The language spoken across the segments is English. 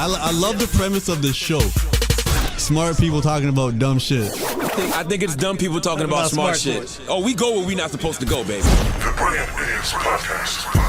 I love the premise of the show. Smart people talking about dumb shit. I think it's dumb people talking about smart shit. Oh, we go where we not supposed to go, baby. The Brilliant Idiots Podcast.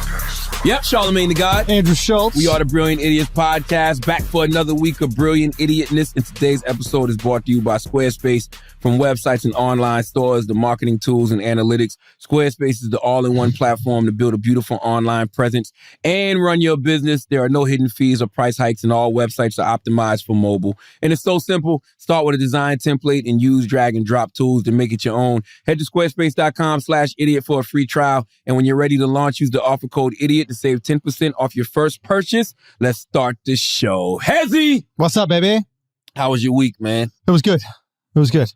Yep, Charlamagne the God. Andrew Schulz. We are the Brilliant Idiots Podcast, back for another week of brilliant idiotness. And today's episode is brought to you by Squarespace. From websites and online stores, the marketing tools and analytics, Squarespace is the all-in-one platform to build a beautiful online presence and run your business. There are no hidden fees or price hikes, and all websites are optimized for mobile. And it's so simple. Start with a design template and use drag and drop tools to make it your own. Head to squarespace.com/idiot for a free trial. And when you're ready to launch, use the offer code IDIOT to save 10% off your first purchase. Let's start the show. Hezzy! What's up, baby? How was your week, man? It was good. It was good.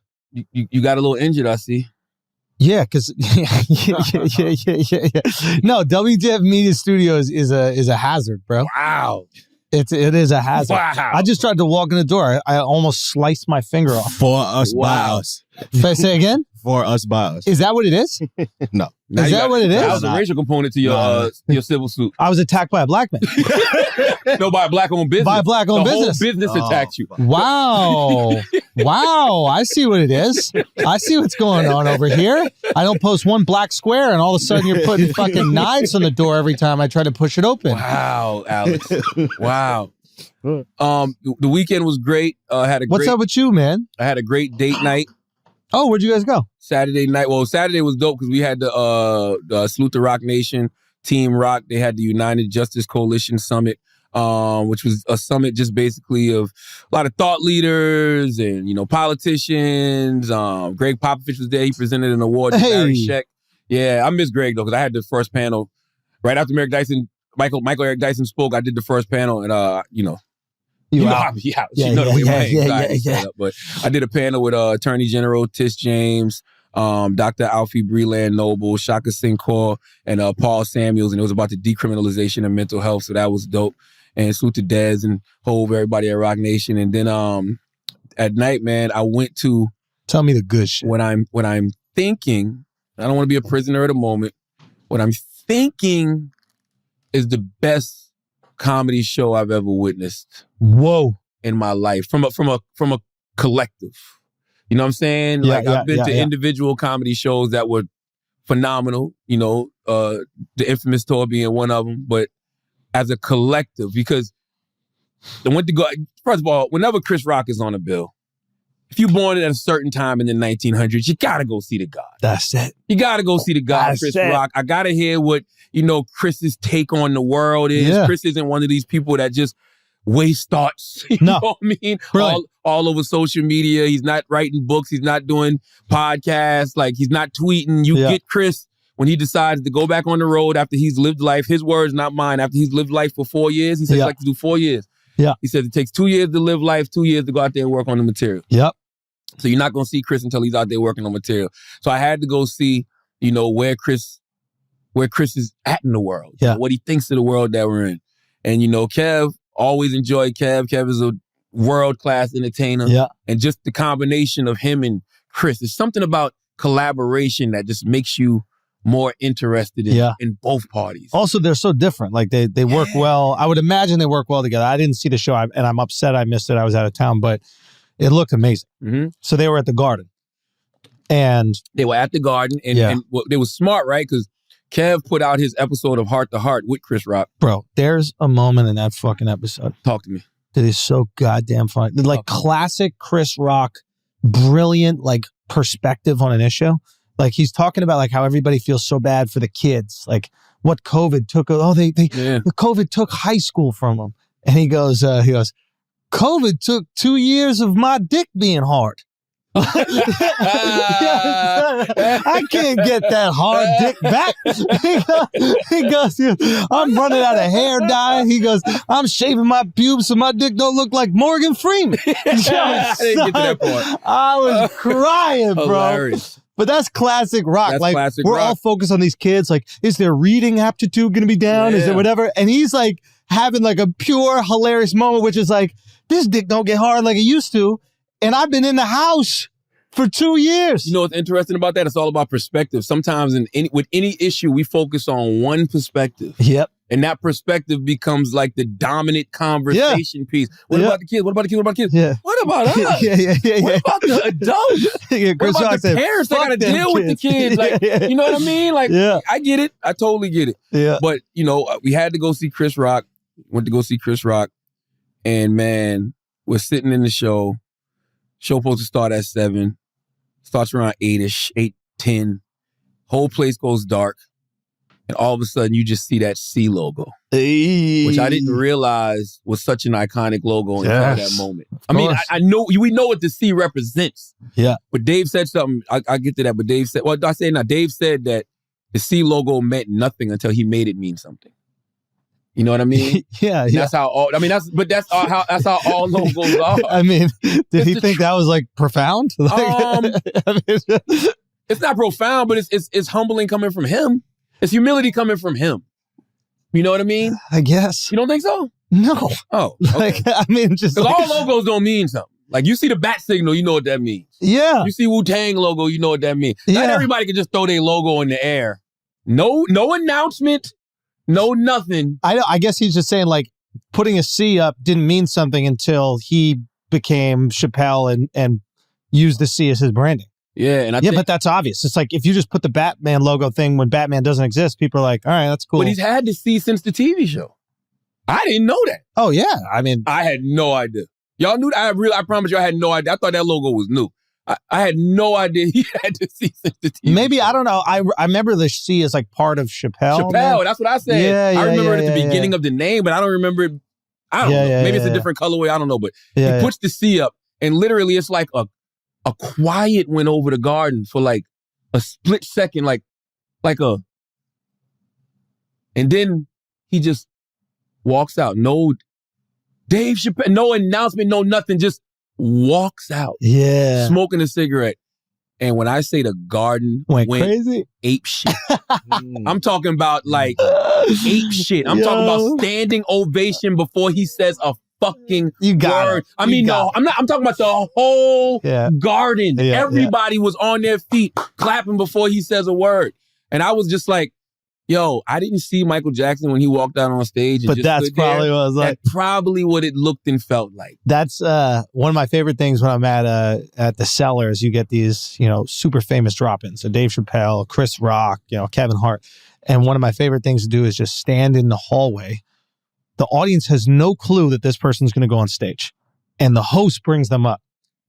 You got a little injured, I see. Yeah, because yeah. No, WWPR Media Studios is a hazard, bro. Wow. It is a hazard. Wow. I just tried to walk in the door. I almost sliced my finger off. For us by us. Say again? For us by us. Is that what it is? No. Is that what it is? That was a racial component to your civil suit. I was attacked by a black man. No, by a black-owned business. By a black-owned business. The whole business attacked you. Wow. Wow. I see what it is. I see what's going on over here. I don't post one black square and all of a sudden you're putting fucking knives on the door every time I try to push it open. Wow, Alex. Wow. The weekend was great. What's up with you, man? I had a great date night. Oh, where'd you guys go? Saturday night. Well, Saturday was dope because we had the Salute the Rock Nation, Team Rock. They had the United Justice Coalition Summit, which was a summit just basically of a lot of thought leaders and, politicians. Greg Popovich was there. He presented an award to Barry Scheck. Yeah, I miss Greg, though, because I had the first panel. Right after Michael Eric Dyson spoke, I did the first panel, and, You know the way my anxiety is set up. But I did a panel with Attorney General Tish James, Dr. Alfie Breland Noble, Shaka Singh Kaur, and Paul Samuels, and it was about the decriminalization of mental health, so that was dope. And salute to Dez and Hove, everybody at Rock Nation. And then at night, man, I went to... Tell me the good shit. When I'm thinking, I don't want to be a prisoner at the moment, what I'm thinking is the best comedy show I've ever witnessed. Whoa. In my life. From a collective. You know what I'm saying? Yeah, I've been to individual comedy shows that were phenomenal, the Infamous Tour being one of them, but as a collective, because I went to go, first of all, whenever Chris Rock is on a bill, if you're born at a certain time in the 1900s, you gotta go see the God. That's it. You gotta go see the God, Chris Rock. I gotta hear what, Chris's take on the world is. Yeah. Chris isn't one of these people that just waste thoughts. You know what I mean? All over social media. He's not writing books. He's not doing podcasts. He's not tweeting. You get Chris when he decides to go back on the road after he's lived life. His words, not mine. After he's lived life for 4 years, he says he likes to do 4 years. Yeah. He says it takes 2 years to live life, 2 years to go out there and work on the material. Yep. So you're not going to see Chris until he's out there working on material. So I had to go see, where Chris is at in the world. What he thinks of the world that we're in. And, Kev, always enjoy Kev. Kev is a world-class entertainer. Yeah. And just the combination of him and Chris, there's something about collaboration that just makes you more interested in both parties. Also, they're so different. They work well. I would imagine they work well together. I didn't see the show, and I'm upset I missed it. I was out of town, but it looked amazing. Mm-hmm. So they were at the Garden. And they were at the Garden, and they were smart, right? Because Kev put out his episode of Heart to Heart with Chris Rock. Bro, there's a moment in that fucking episode. Talk to me. That is so goddamn funny. Classic Chris Rock, brilliant, perspective on an issue. He's talking about how everybody feels so bad for the kids. What COVID took. The COVID took high school from them. And he goes, COVID took 2 years of my dick being hard. I can't get that hard dick back. He goes, I'm running out of hair dye. He goes, I'm shaving my pubes so my dick don't look like Morgan Freeman. I didn't get to that part. I was crying, bro. Hilarious. But that's classic rock. Classic we're rock. all focused on these kids. Is their reading aptitude going to be down? Yeah. Is there whatever? And he's having a pure hilarious moment, which is this dick don't get hard like it used to. And I've been in the house For 2 years. You know what's interesting about that? It's all about perspective. Sometimes with any issue, we focus on one perspective. Yep. And that perspective becomes like the dominant conversation piece. What about the kids? What about the kids? What about the kids? Yeah. What about us? What about the adults? What about the parents that got to deal with the kids? Like, you know what I mean? Like, I get it. I totally get it. Yeah. But, you know, we had to go see Chris Rock. Went to go see Chris Rock. And, man, we're sitting in the show. Show supposed to start at 7. Starts around 8-ish, 8:10. Whole place goes dark. And all of a sudden, you just see that C logo, which I didn't realize was such an iconic logo until that moment. I mean, I know we know what the C represents. Yeah. But Dave said something. I get to that. But Dave said, well, I say now. Dave said that the C logo meant nothing until he made it mean something. You know what I mean? Yeah. That's how all. I mean, that's how all logos are. I mean, did he think that was like profound? It's not profound, but it's humbling coming from him. It's humility coming from him. You know what I mean? I guess. You don't think so? No. Oh, okay. Like, I mean, just because all logos don't mean something. Like you see the bat signal, you know what that means. Yeah. You see Wu-Tang logo, you know what that means. Yeah. Not everybody can just throw their logo in the air. No announcement, no nothing. I guess he's just saying like putting a C up didn't mean something until he became Chappelle and used the C as his branding. Yeah, and but that's obvious. It's like if you just put the Batman logo thing when Batman doesn't exist, people are like, all right, that's cool. But he's had the C since the TV show. I didn't know that. Oh yeah, I mean, I had no idea. Y'all knew that? I promise you, I had no idea. I thought that logo was new. I had no idea he had the C since the TV. Maybe show. I don't know. I remember the C as like part of Chappelle. That's what I said. Yeah, I remember it at the beginning of the name, but I don't remember it. I don't know. Maybe it's a different colorway. I don't know. But he puts the C up, and literally it's like a quiet went over the garden for like a split second, like a, and then he just walks out. No Dave Chappelle, no announcement, no nothing, just walks out. Yeah. Smoking a cigarette. And when I say the garden went crazy, ape shit. I'm talking about like ape shit. I'm talking about standing ovation before he says a fucking word. I mean, no, I'm talking about the whole garden. Everybody was on their feet clapping before he says a word. And I was just like, yo, I didn't see Michael Jackson when he walked out on stage. And but just that's stood there. probably what it was like. That's probably what it looked and felt like. That's one of my favorite things when I'm at the Cellars. You get these, super famous drop-ins. So Dave Chappelle, Chris Rock, Kevin Hart. And one of my favorite things to do is just stand in the hallway. The audience has no clue that this person's going to go on stage. And the host brings them up.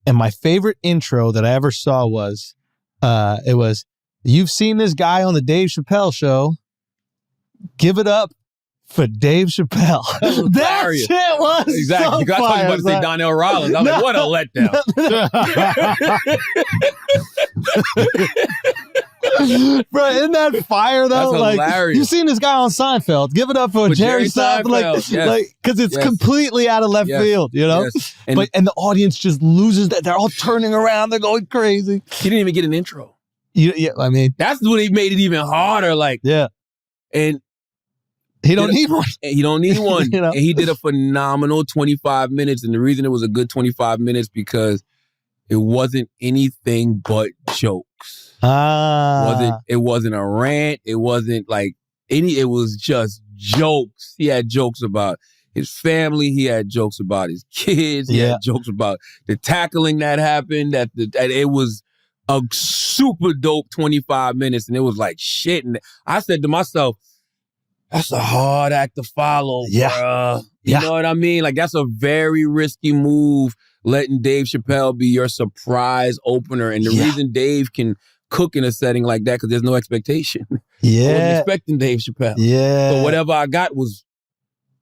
And my favorite intro that I ever saw was, it was, you've seen this guy on the Dave Chappelle show. Give it up for Dave Chappelle. That shit was exactly. So I thought you were about to say Donnell Rollins. I was like, what a letdown. Bro, isn't that fire though? That's hilarious. You've seen this guy on Seinfeld. Give it up for Jerry Seinfeld. Because it's completely out of left field, Yes. And the audience just loses that. They're all turning around. They're going crazy. He didn't even get an intro. I mean, that's what he made it even harder. And he don't need one. He don't need one. And he did a phenomenal 25 minutes. And the reason it was a good 25 minutes because it wasn't anything but jokes. It wasn't a rant. It wasn't it was just jokes. He had jokes about his family. He had jokes about his kids. He had jokes about the tackling that happened. That it was a super dope 25 minutes. And it was like shit. And I said to myself, that's a hard act to follow, bruh. You know what I mean? Like, that's a very risky move, letting Dave Chappelle be your surprise opener. And the reason Dave can cook in a setting like that, because there's no expectation. I wasn't expecting Dave Chappelle. So whatever I got was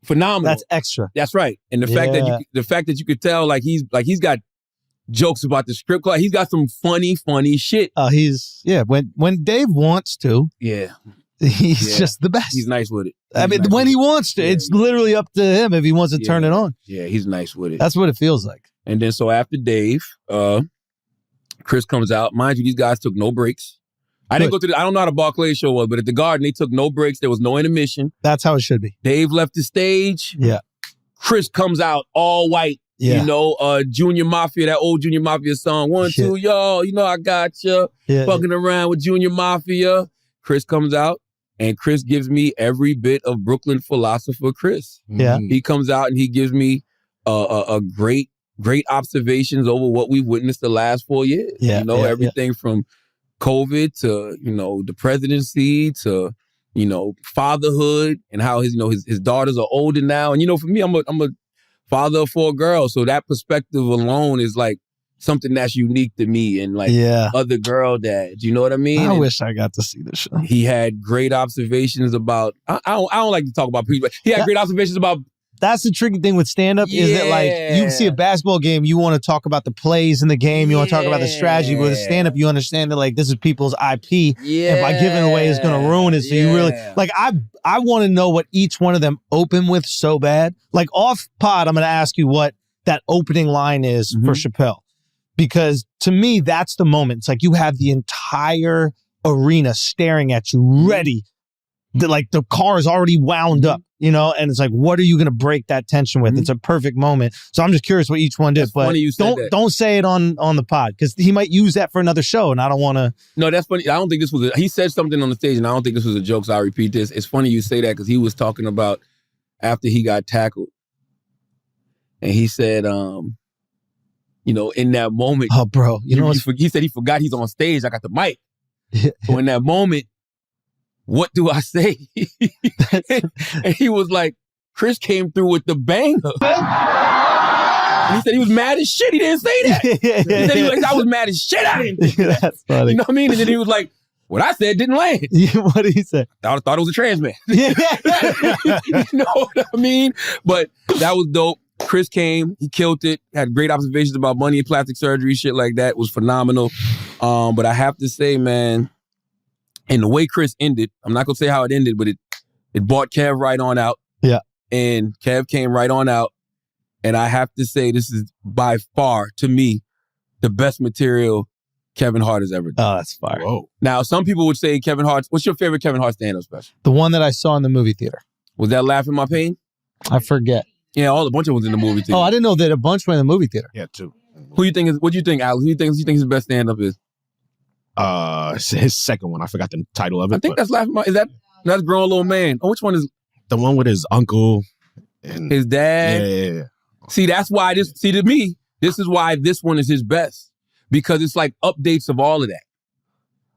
phenomenal. That's extra. That's right. And the fact that you could tell, he's got jokes about the strip club. He's got some funny shit. When Dave wants to. He's just the best. He's nice with it. When he wants to, it's literally up to him if he wants to turn it on. Yeah, he's nice with it. That's what it feels like. And then so after Dave, Chris comes out. Mind you, these guys took no breaks. I didn't go to I don't know how the Barclays show was, but at the Garden, they took no breaks. There was no intermission. That's how it should be. Dave left the stage. Yeah. Chris comes out all white Yeah. You know, Junior Mafia, that old Junior Mafia song. 1, 2, y'all, you know I got you. Yeah. Fucking around with Junior Mafia. Chris comes out and Chris gives me every bit of Brooklyn philosopher Chris. Yeah. He comes out and he gives me a great observations over what we've witnessed the last 4 years. Yeah, you know, everything from COVID to, you know, the presidency to, you know, fatherhood and how his daughters are older now. And, you know, for me, I'm a father of 4 girls. So that perspective alone is like something that's unique to me and like other girl dads. You know what I mean? I wish I got to see this show. He had great observations about, I don't like to talk about people, but he had great observations about. That's the tricky thing with stand-up is that like you see a basketball game, you want to talk about the plays in the game, you want to talk about the strategy, but with stand-up you understand that like this is people's IP and by giving away it's going to ruin it. So you really, like I want to know what each one of them open with so bad. Like off pod, I'm going to ask you what that opening line is for Chappelle. Because to me, that's the moment. It's like you have the entire arena staring at you, ready. Like the car is already wound up, you know, and it's like, what are you going to break that tension with? It's a perfect moment. So I'm just curious what each one did. That's but funny you said don't say it on the pod because he might use that for another show, and I don't want to. No, that's funny. I don't think this was. He said something on the stage, and I don't think this was a joke. So I repeat this. It's funny you say that because he was talking about after he got tackled, and he said, you know, in that moment, oh, bro, you know, he said he forgot he's on stage. I got the mic. So in that moment, what do I say? And he was like, Chris came through with the banger. And he said he was mad as shit. He didn't say that. He said he was like, I was mad as shit. I didn't think that. That's funny. You know what I mean? And then he was like, what I said didn't land. What did he say? I thought it was a trans man. You know what I mean? But that was dope. Chris came, he killed it, had great observations about money and plastic surgery, shit like that. It was phenomenal. But I have to say, man, and the way Chris ended, I'm not going to say how it ended, but it brought Kev right on out. Yeah. And Kev came right on out. And I have to say, this is by far, to me, the best material Kevin Hart has ever done. Oh, that's fire. Whoa. Now, some people would say Kevin Hart, what's your favorite Kevin Hart stand-up special? The one that I saw in the movie theater. Was that Laugh in My Pain? I forget. Yeah, a bunch of ones in the movie theater. Oh, I didn't know that a bunch went in the movie theater. Yeah, too. What do you think, Alex? Who do you think his best stand-up is? His second one. I forgot the title of it. I think that's Laugh in My... That's Grown Little Man. Oh, which one is... The one with his uncle and... His dad? Yeah. See, that's why this... See, to me, this is why this one is his best. Because it's like updates of all of that.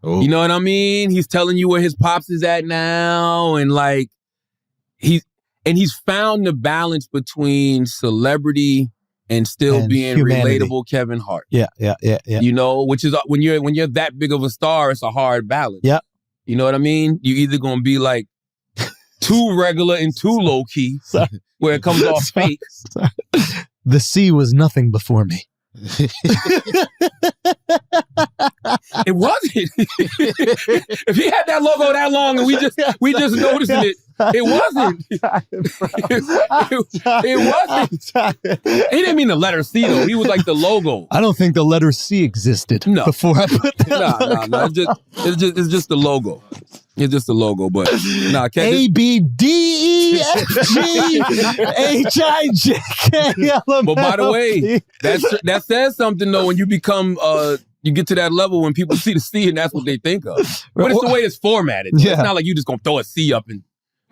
Ooh. You know what I mean? He's telling you where his pops is at now, and like... He's found the balance between celebrity and still being humanity. Relatable Kevin Hart. Yeah. You know, which is when you're that big of a star, it's a hard balance. Yeah. You know what I mean? You're either gonna be like too regular and too low key, where it comes off fake. The sea was nothing before me. It wasn't. If he had that logo that long and we just noticed it wasn't. It wasn't. He didn't mean the letter C though. He was like the logo. I don't think the letter C existed before I put that. No. It's just the logo. It's just the logo, but nah. A B D E F G H I J K L M N O P. But by the way, that says something though when you become you get to that level when people see the C and that's what they think of. But it's the way it's formatted. Yeah. It's not like you just gonna throw a C up and.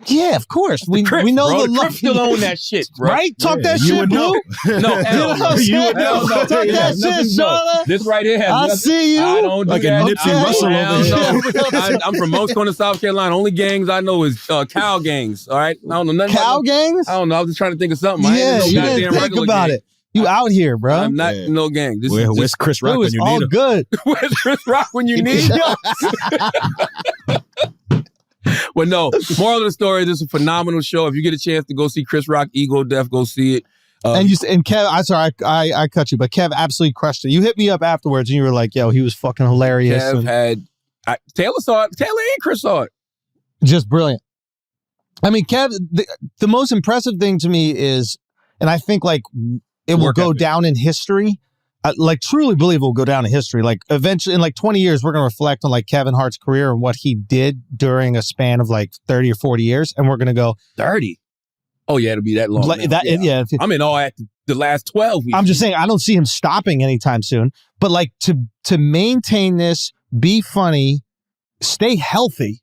Yeah, of course. We know bro. the Crips still own that shit, bro. Right? Talk that shit, Blue. No, hell no. You would know. Talk that shit, Charlotte. This right here has I see you. I don't do like that. A Nipsey Russell over here. I'm from Most Corner, South Carolina. Only gangs I know is cow gangs, all right? I don't know nothing cow gangs? I don't know. I was just trying to think of something. Yeah, you didn't think about it. You out here, bro. I'm not no gang. Where's Chris Rock when you need him? All good. Where's Chris Rock when you need him? Well, no. Moral of the story, this is a phenomenal show. If you get a chance to go see Chris Rock, Ego Death, go see it. And Kev, I'm sorry, I cut you, but Kev absolutely crushed it. You hit me up afterwards and you were like, yo, he was fucking hilarious. Kev Taylor saw it. Taylor and Chris saw it. Just brilliant. I mean, Kev, the most impressive thing to me is, and I think like it will go down in history. Like truly believe it will go down in history. Like eventually in like 20 years, we're going to reflect on like Kevin Hart's career and what he did during a span of like 30 or 40 years. And we're going to go 30. Oh yeah, it'll be that long. I'm in awe at the last 12 weeks. I'm just saying, I don't see him stopping anytime soon. But like to maintain this, be funny, stay healthy.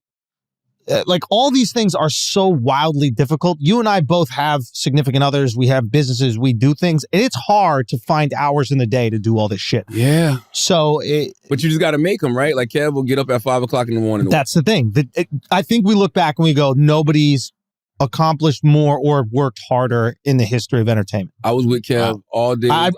Like all these things are so wildly difficult. You and I both have significant others. We have businesses. We do things. And it's hard to find hours in the day to do all this shit. Yeah. So, but you just got to make them, right? Like Kev will get up at 5 o'clock in the morning. That's the thing. I think we look back and we go, nobody's accomplished more or worked harder in the history of entertainment. I was with Kev all day. I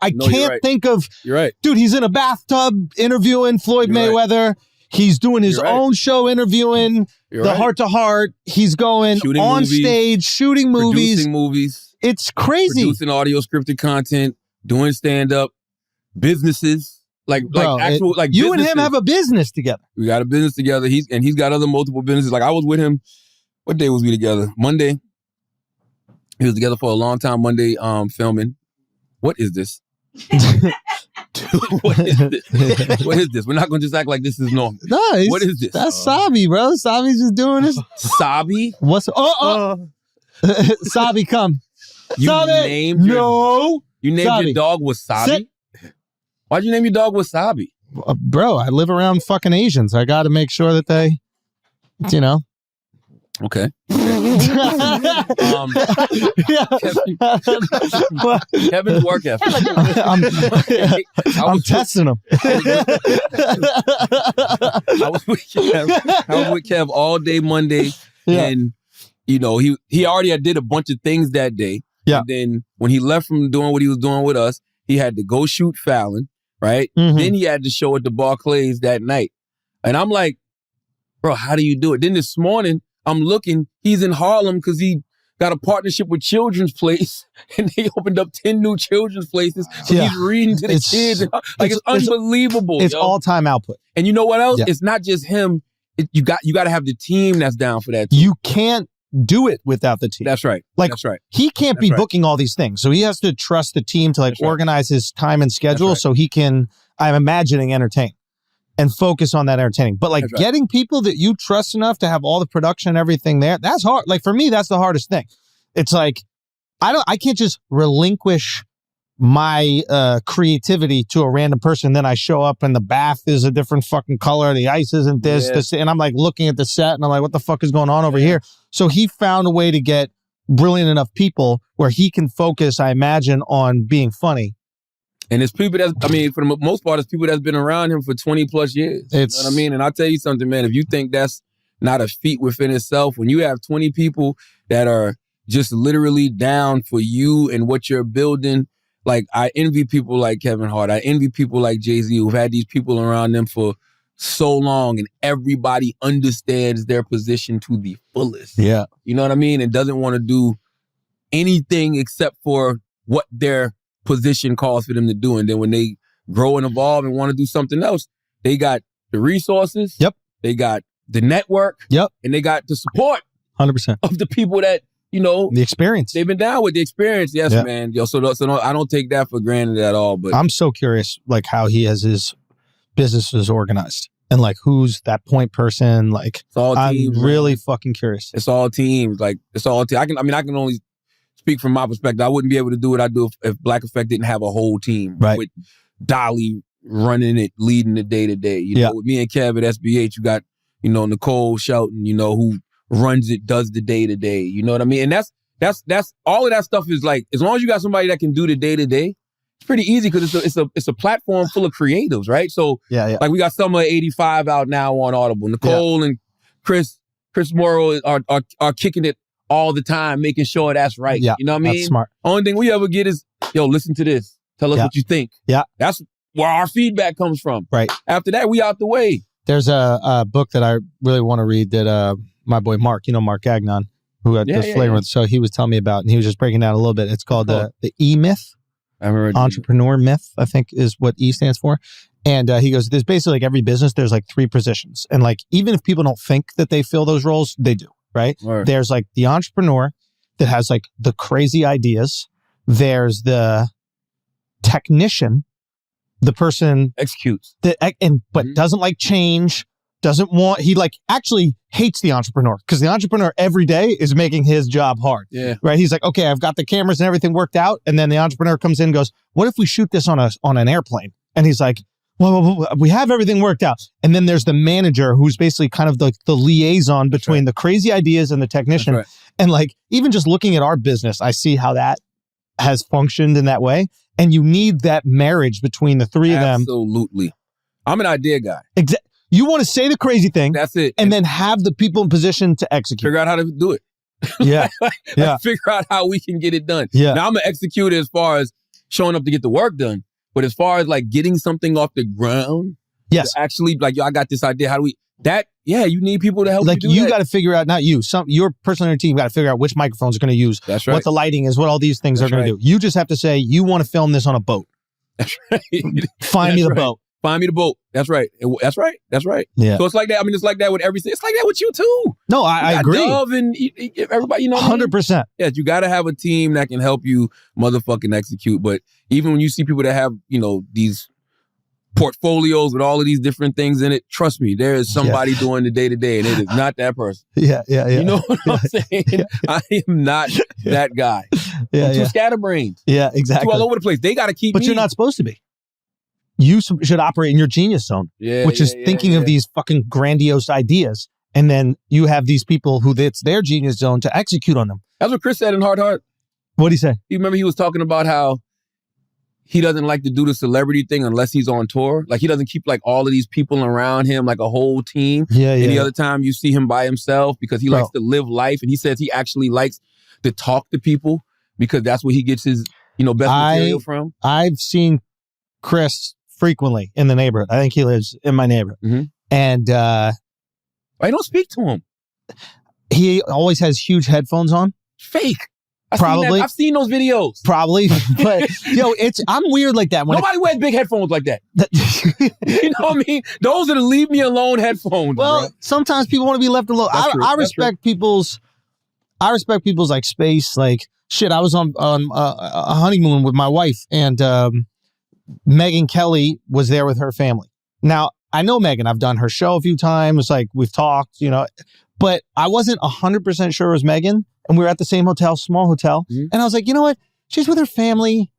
can't think of. You're right. Dude, he's in a bathtub interviewing Floyd Mayweather. Right. He's doing his own show interviewing the Heart to Heart. He's going shooting on movies, stage, shooting movies. Producing movies. It's crazy. Producing audio scripted content, doing stand-up, businesses. Like actual like you businesses. And him have a business together. We got a business together. He's got other multiple businesses. Like I was with him. What day was we together? Monday. He was together for a long time. Monday, filming. What is this? Dude, what is this? What is this? We're not going to just act like this is normal. No, what is this? That's Sabi, bro. Sabi's just doing this. Sabi? What's Sabi, come. You Sabi. Named your your dog Wasabi? Sit. Why'd you name your dog Wasabi? Bro, I live around fucking Asians. I got to make sure that they, Okay. Kevin's work ethic. I'm testing him. I was with Kev all day Monday, and he already did a bunch of things that day. Yeah. And then when he left from doing what he was doing with us, he had to go shoot Fallon, right? Mm-hmm. Then he had to show at the Barclays that night, and I'm like, bro, how do you do it? Then this morning, I'm looking, he's in Harlem because he got a partnership with Children's Place and they opened up 10 new Children's Places. So he's reading to the kids. Like it's unbelievable. It's all-time output. And you know what else? Yeah. It's not just him. You got to have the team that's down for that too. You can't do it without the team. That's right. That's right. He can't be booking all these things. So he has to trust the team to organize his time and schedule so he can, I'm imagining, entertain. And focus on that entertaining. But getting people that you trust enough to have all the production and everything there, that's hard. Like for me, that's the hardest thing. It's like, I can't just relinquish my creativity to a random person. Then I show up and the bath is a different fucking color. The ice isn't this. And I'm like looking at the set and I'm like, what the fuck is going on over here? So he found a way to get brilliant enough people where he can focus, I imagine, on being funny. And it's people for the most part, it's people that's been around him for 20 plus years. You know what I mean? And I'll tell you something, man, if you think that's not a feat within itself, when you have 20 people that are just literally down for you and what you're building, like I envy people like Kevin Hart. I envy people like Jay-Z who've had these people around them for so long and everybody understands their position to the fullest. Yeah. You know what I mean? And doesn't want to do anything except for what their position calls for them to do. And then when they grow and evolve and want to do something else, they got the resources. Yep. They got the network. Yep. And they got the support 100% of the people that, the experience. They've been down with the experience. Yes, man. So no, I don't take that for granted at all. But I'm so curious, like how he has his businesses organized and like who's that point person. Like it's all teams, I'm really fucking curious. It's all teams. Like it's all team. I can only speak from my perspective. I wouldn't be able to do what I do if Black Effect didn't have a whole team. Right. With Dolly running it, leading the day to day. You know, with me and Kev at SBH, you got, Nicole Shelton, who runs it, does the day to day. You know what I mean? And that's all of that stuff is like, as long as you got somebody that can do the day to day, it's pretty easy because it's a platform full of creatives, right? So like we got Summer 85 out now on Audible. Nicole and Chris Morrow are kicking it all the time, making sure that's right. Yeah, you know what I mean? That's smart. Only thing we ever get is, listen to this. Tell us what you think. Yeah. That's where our feedback comes from. Right. After that, we out the way. There's a book that I really want to read that my boy Mark, Mark Gagnon, who does Flavor. So he was telling me about, and he was just breaking down a little bit. It's called the E-Myth. I remember Entrepreneur Myth, I think is what E stands for. And he goes, there's basically like every business, there's like 3 positions. And like, even if people don't think that they fill those roles, they do. Right? There's like the entrepreneur that has like the crazy ideas. There's the technician, the person executes that but doesn't like change, doesn't want, he like actually hates the entrepreneur because the entrepreneur every day is making his job hard. Yeah. Right. He's like, okay, I've got the cameras and everything worked out. And then the entrepreneur comes in and goes, what if we shoot this on an airplane? And he's like, well, we have everything worked out. And then there's the manager who's basically kind of the liaison between the crazy ideas and the technician. Right. And like, even just looking at our business, I see how that has functioned in that way. And you need that marriage between the three of them. Absolutely. I'm an idea guy. You want to say the crazy thing. That's it. And then have the people in position to execute. Figure out how to do it. Yeah. Yeah. Figure out how we can get it done. Yeah. Now I'm going to execute it as far as showing up to get the work done. But as far as like getting something off the ground. Yes. Actually, like, yo, I got this idea. How do we, you need people to help like you do you that. got to figure out, not you, your person on your team got to figure out which microphones are going to use. That's right. What the lighting is, what all these things are going to do. You just have to say, you want to film this on a boat. That's right. Find me the boat. Find me the boat. That's right. That's right. That's right. Yeah. So it's like that. I mean, it's like that with everything. It's like that with you too. No, I agree. Dove and everybody, 100%. Yeah, you got to have a team that can help you motherfucking execute. But even when you see people that have, these portfolios with all of these different things in it, trust me, there is somebody doing the day-to-day, and it is not that person. Yeah. You know what I'm saying? Yeah. I am not that guy. I'm too scatterbrained. Yeah, exactly. Too all over the place. They got to keep But you're not supposed to be. You should operate in your genius zone, which is thinking of these fucking grandiose ideas. And then you have these people who it's their genius zone to execute on them. That's what Chris said in Hard Heart. What'd he say? You remember he was talking about how he doesn't like to do the celebrity thing unless he's on tour. Like he doesn't keep like all of these people around him, like a whole team. Any other time you see him by himself because he likes to live life. And he says he actually likes to talk to people because that's where he gets his, best material from. I've seen Chris frequently in the neighborhood. I think he lives in my neighborhood. Mm-hmm. And I don't speak to him. He always has huge headphones on. Fake. Probably. I've seen those videos. Probably. But I'm weird like that. Nobody wears big headphones like that. You know what I mean? Those are the leave me alone headphones. Well, bro. Sometimes people want to be left alone. I respect people's like space. Like shit, I was on a honeymoon with my wife and Megyn Kelly was there with her family. Now, I know Megyn. I've done her show a few times. Like, we've talked, but I wasn't 100% sure it was Megyn. And we were at the same hotel, small hotel. Mm-hmm. And I was like, you know what? She's with her family.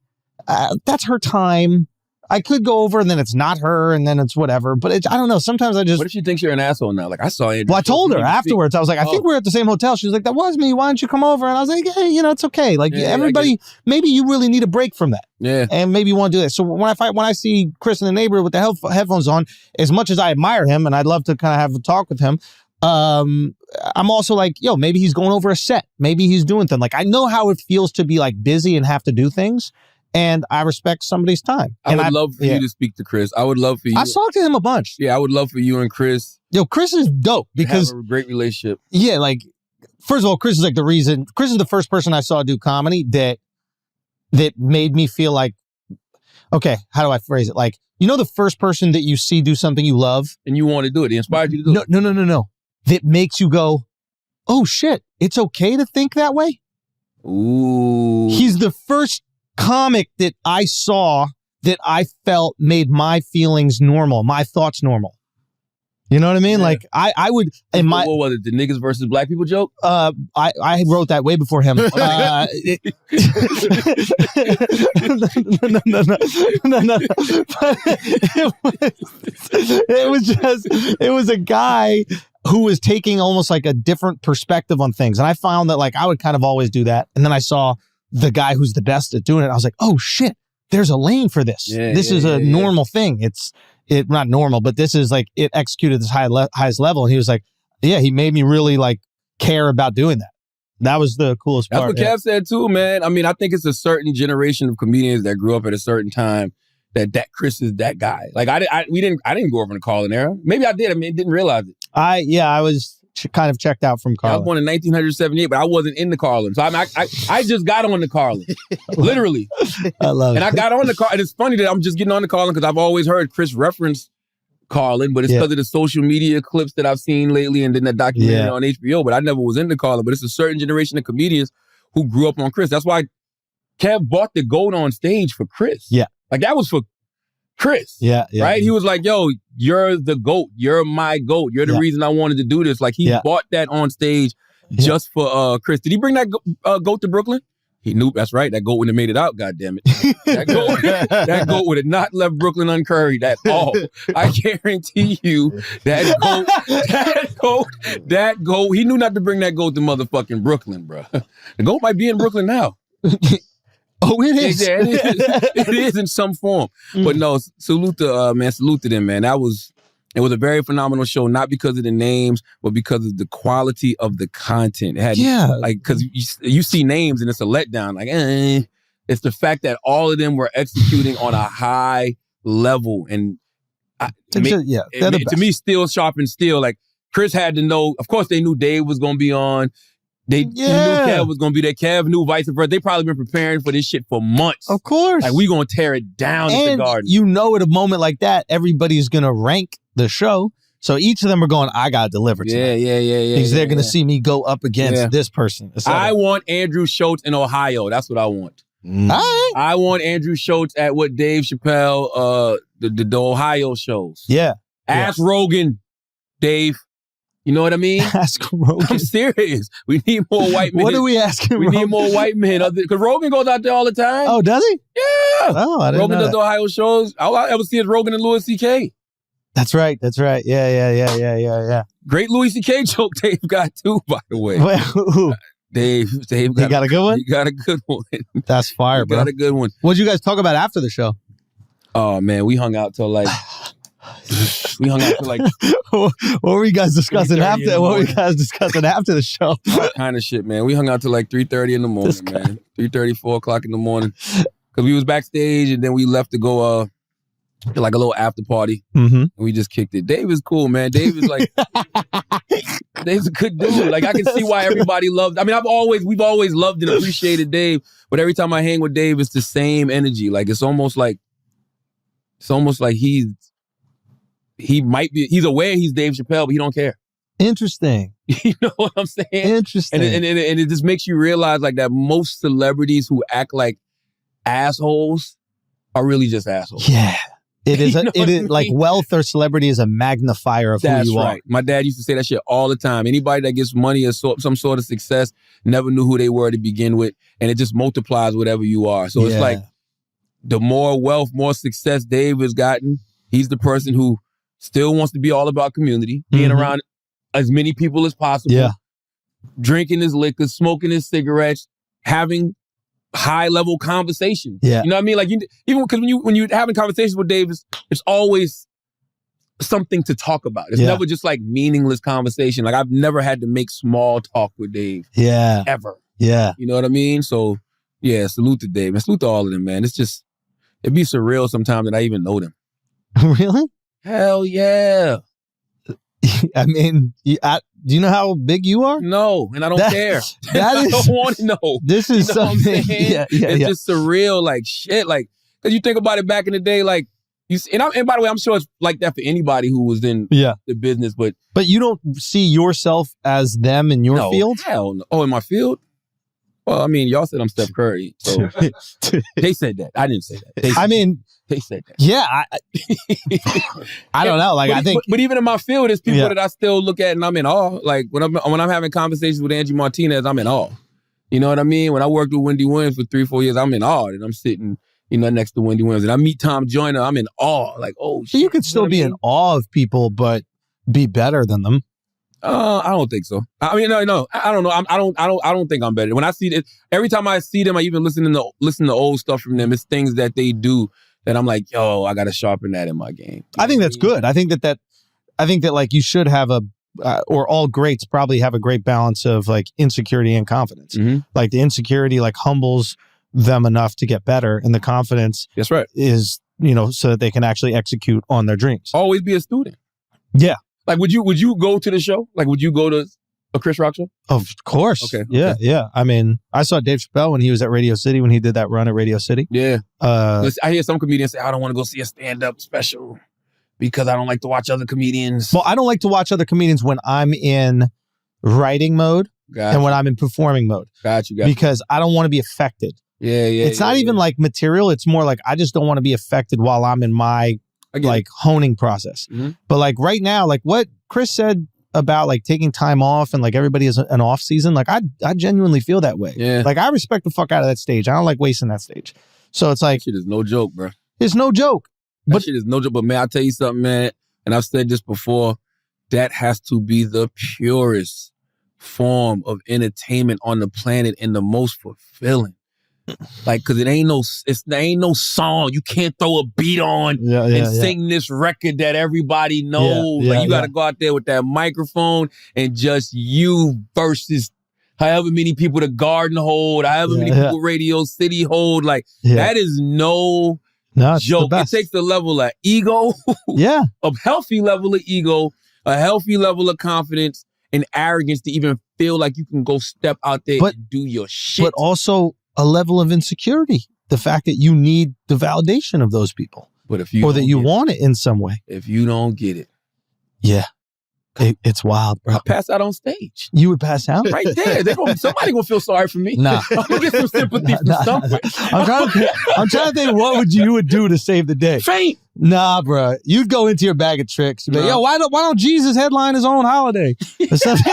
That's her time. I could go over and then it's not her and then it's whatever. But I don't know. Sometimes I just... What if she thinks you're an asshole now? Like, I saw it. Well, I told her afterwards. I was like, I think we're at the same hotel. She was like, that was me. Why don't you come over? And I was like, hey, it's okay. Like, everybody, maybe you really need a break from that. Yeah. And maybe you want to do that. So when I see Chris in the neighborhood with the headphones on, as much as I admire him and I'd love to kind of have a talk with him, I'm also like, maybe he's going over a set. Maybe he's doing things. Like, I know how it feels to be like busy and have to do things. And I respect somebody's time. I would love for you to speak to Chris. I would love for you. I've talked to him a bunch. Yeah, I would love for you and Chris. Chris is dope because... have a great relationship. Yeah, like, first of all, Chris is like the reason... Chris is the first person I saw do comedy that made me feel like... Okay, how do I phrase it? Like, the first person that you see do something you love? And you want to do it. It inspired you to do it. No. That makes you go, oh shit, it's okay to think that way? Ooh. He's the first comic that I saw that I felt made my feelings normal, my thoughts normal. You know what I mean? Yeah. Like I would in my what was it, the niggas versus black people joke? I wrote that way before him. No. It was a guy who was taking almost like a different perspective on things. And I found that like I would kind of always do that. And then I saw the guy who's the best at doing it. I was like, oh shit, there's a lane for this. This is a normal thing. It's not normal, but this is like it executed this highest level. And he was like, yeah, he made me really like care about doing that. That was the coolest part. That's what Kev said too, man. I mean, I think it's a certain generation of comedians that grew up at a certain time that Chris is that guy. Like I didn't go over in the Carlin era. Maybe I did. I mean, didn't realize it. I was kind of checked out from Carlin. I was born in 1978, but I wasn't in the Carlin. So I just got on the Carlin, literally. I love it. And I got on the Carlin. And it's funny that I'm just getting on the Carlin because I've always heard Chris reference Carlin, but it's because of the social media clips that I've seen lately and then that documentary on HBO. But I never was in the Carlin. But it's a certain generation of comedians who grew up on Chris. That's why Kev bought the goat on stage for Chris. Yeah. Like that was for Chris. Yeah. Right? He was like, yo, you're the GOAT. You're my GOAT. You're the reason I wanted to do this. Like, he bought that on stage just for Chris. Did he bring that GOAT to Brooklyn? He knew. That's right. That GOAT wouldn't have made it out, goddammit. That GOAT would have not left Brooklyn uncurried at all. I guarantee you that GOAT, he knew not to bring that GOAT to motherfucking Brooklyn, bro. The GOAT might be in Brooklyn now. Oh, it is. Yeah, it is in some form. But no, salute to them, man. It was a very phenomenal show, not because of the names, but because of the quality of the content. It had, like, because you see names and it's a letdown. Like, it's the fact that all of them were executing on a high level, and to me, still sharp and still. Like, Chris had to know. Of course, they knew Dave was going to be on. They knew Kev was going to be there. Kev knew vice versa. They probably been preparing for this shit for months. Of course. Like, we going to tear it down at the Garden. You know, at a moment like that, everybody's going to rank the show. So each of them are going, I got to deliver tonight. Yeah. Because they're going to see me go up against this person. I want Andrew Schulz in Ohio. That's what I want. All right. I want Andrew Schulz at what Dave Chappelle, the Ohio shows. Yeah. Ask Rogan, Dave. You know what I mean? Ask Rogan. I'm serious. We need more white men. What are we asking We need more white men. Because Rogan goes out there all the time. Oh, does he? Yeah. Oh, I didn't Rogan know does that. Ohio shows. All I ever see is Rogan and Louis C.K. That's right. Yeah. Great Louis C.K. joke Dave got too, by the way. Well, Dave got a good one? He got a good one. That's fire, bro. Got a good one. What'd you guys talk about after the show? Oh, man, we hung out till like... What were you guys discussing after? What were you guys discussing after the show? All kind of shit, man. We hung out till like 3:30 in the morning, man. 3:30, 4 o'clock in the morning. Because we was backstage and then we left to go to like a little after party. Mm-hmm. And we just kicked it. Dave is cool, man. Dave is like, Dave's a good dude. Like, I can see why everybody loved. I mean, we've always loved and appreciated Dave. But every time I hang with Dave, it's the same energy. Like, it's almost like he's aware he's Dave Chappelle, but he don't care. Interesting. You know what I'm saying? Interesting. And it just makes you realize like that most celebrities who act like assholes are really just assholes. Yeah. It is. You know It what I is mean? like wealth or celebrity is a magnifier of That's who you right. are. My dad used to say that shit all the time. Anybody that gets money or some sort of success never knew who they were to begin with, and it just multiplies whatever you are. So it's like the more wealth, more success Dave has gotten, he's the person who still wants to be all about community, being around as many people as possible, drinking his liquor, smoking his cigarettes, having high-level conversations. Yeah. You know what I mean? Like, even because when you're having conversations with Dave, it's always something to talk about. It's never just like meaningless conversation. Like, I've never had to make small talk with Dave. Yeah. Ever. Yeah. You know what I mean? So, yeah, salute to Dave. And salute to all of them, man. It'd be surreal sometimes that I even know them. Really? Hell yeah. I mean, do you know how big you are? No, and I don't care. I don't want to know. This is You know what I'm something. saying? It's just surreal, like shit. Like, because you think about it back in the day, like, and by the way, I'm sure it's like that for anybody who was in the business, but you don't see yourself as them in your field? Hell no. Oh, in my field? Well, I mean, y'all said I'm Steph Curry, so they said that. I didn't say that. They said that. Yeah, I don't know. Like, I think, but even in my field, there's people that I still look at and I'm in awe. Like when I'm having conversations with Angie Martinez, I'm in awe. You know what I mean? When I worked with Wendy Williams for 3-4 years, I'm in awe, and I'm sitting, next to Wendy Williams, and I meet Tom Joyner, I'm in awe. Like, oh, shit. You could still be in awe of people, but be better than them. I don't think so. I mean, no. I don't know. I don't think I'm better. When I see it, every time I see them, I even listen to old stuff from them. It's things that they do that I'm like, yo, I got to sharpen that in my game. I think that's good. I think that like you should have or all greats probably have a great balance of like insecurity and confidence. Mm-hmm. Like the insecurity like humbles them enough to get better, and the confidence that's right is so that they can actually execute on their dreams. Always be a student. Yeah. Like, would you go to the show? Like, would you go to a Chris Rock show? Of course. Okay. Yeah. I mean, I saw Dave Chappelle when he was at Radio City, when he did that run at Radio City. Yeah. I hear some comedians say, I don't want to go see a stand-up special because I don't like to watch other comedians. Well, I don't like to watch other comedians when I'm in writing mode and when I'm in performing mode. Got you. Because I don't want to be affected. Yeah. It's not even like material. It's more like I just don't want to be affected while I'm in my like honing process. Mhm. But like right now, like what Chris said about like taking time off and like everybody has an off season, like I genuinely feel that way. Yeah. Like I respect the fuck out of that stage. I don't like wasting that stage. So it's like, That shit is no joke, bro. it's no joke. That But- shit is no joke. But man, I'll tell you something, man. And I've said this before. That has to be the purest form of entertainment on the planet and the most fulfilling. Like, cause there ain't no song. You can't throw a beat on and sing this record that everybody knows. Like you gotta go out there with that microphone and just you versus however many people the Garden hold, however many people Radio City hold. Like that is no it's joke. the It best. takes the level of ego, Yeah. a healthy level of ego, a healthy level of confidence and arrogance to even feel like you can go step out there and do your shit. But also a level of insecurity. The fact that you need the validation of those people. But if you or that don't you get want it in some way. If you don't get it. Yeah. It's wild, bro. I pass out on stage. You would pass out? Right there. Somebody gonna feel sorry for me. Nah. I'm gonna get some sympathy from somewhere. I'm trying to think what you would do to save the day. Faint. Nah, bro. You'd go into your bag of tricks. You'd be like, yo, why don't Jesus headline his own holiday? Or something.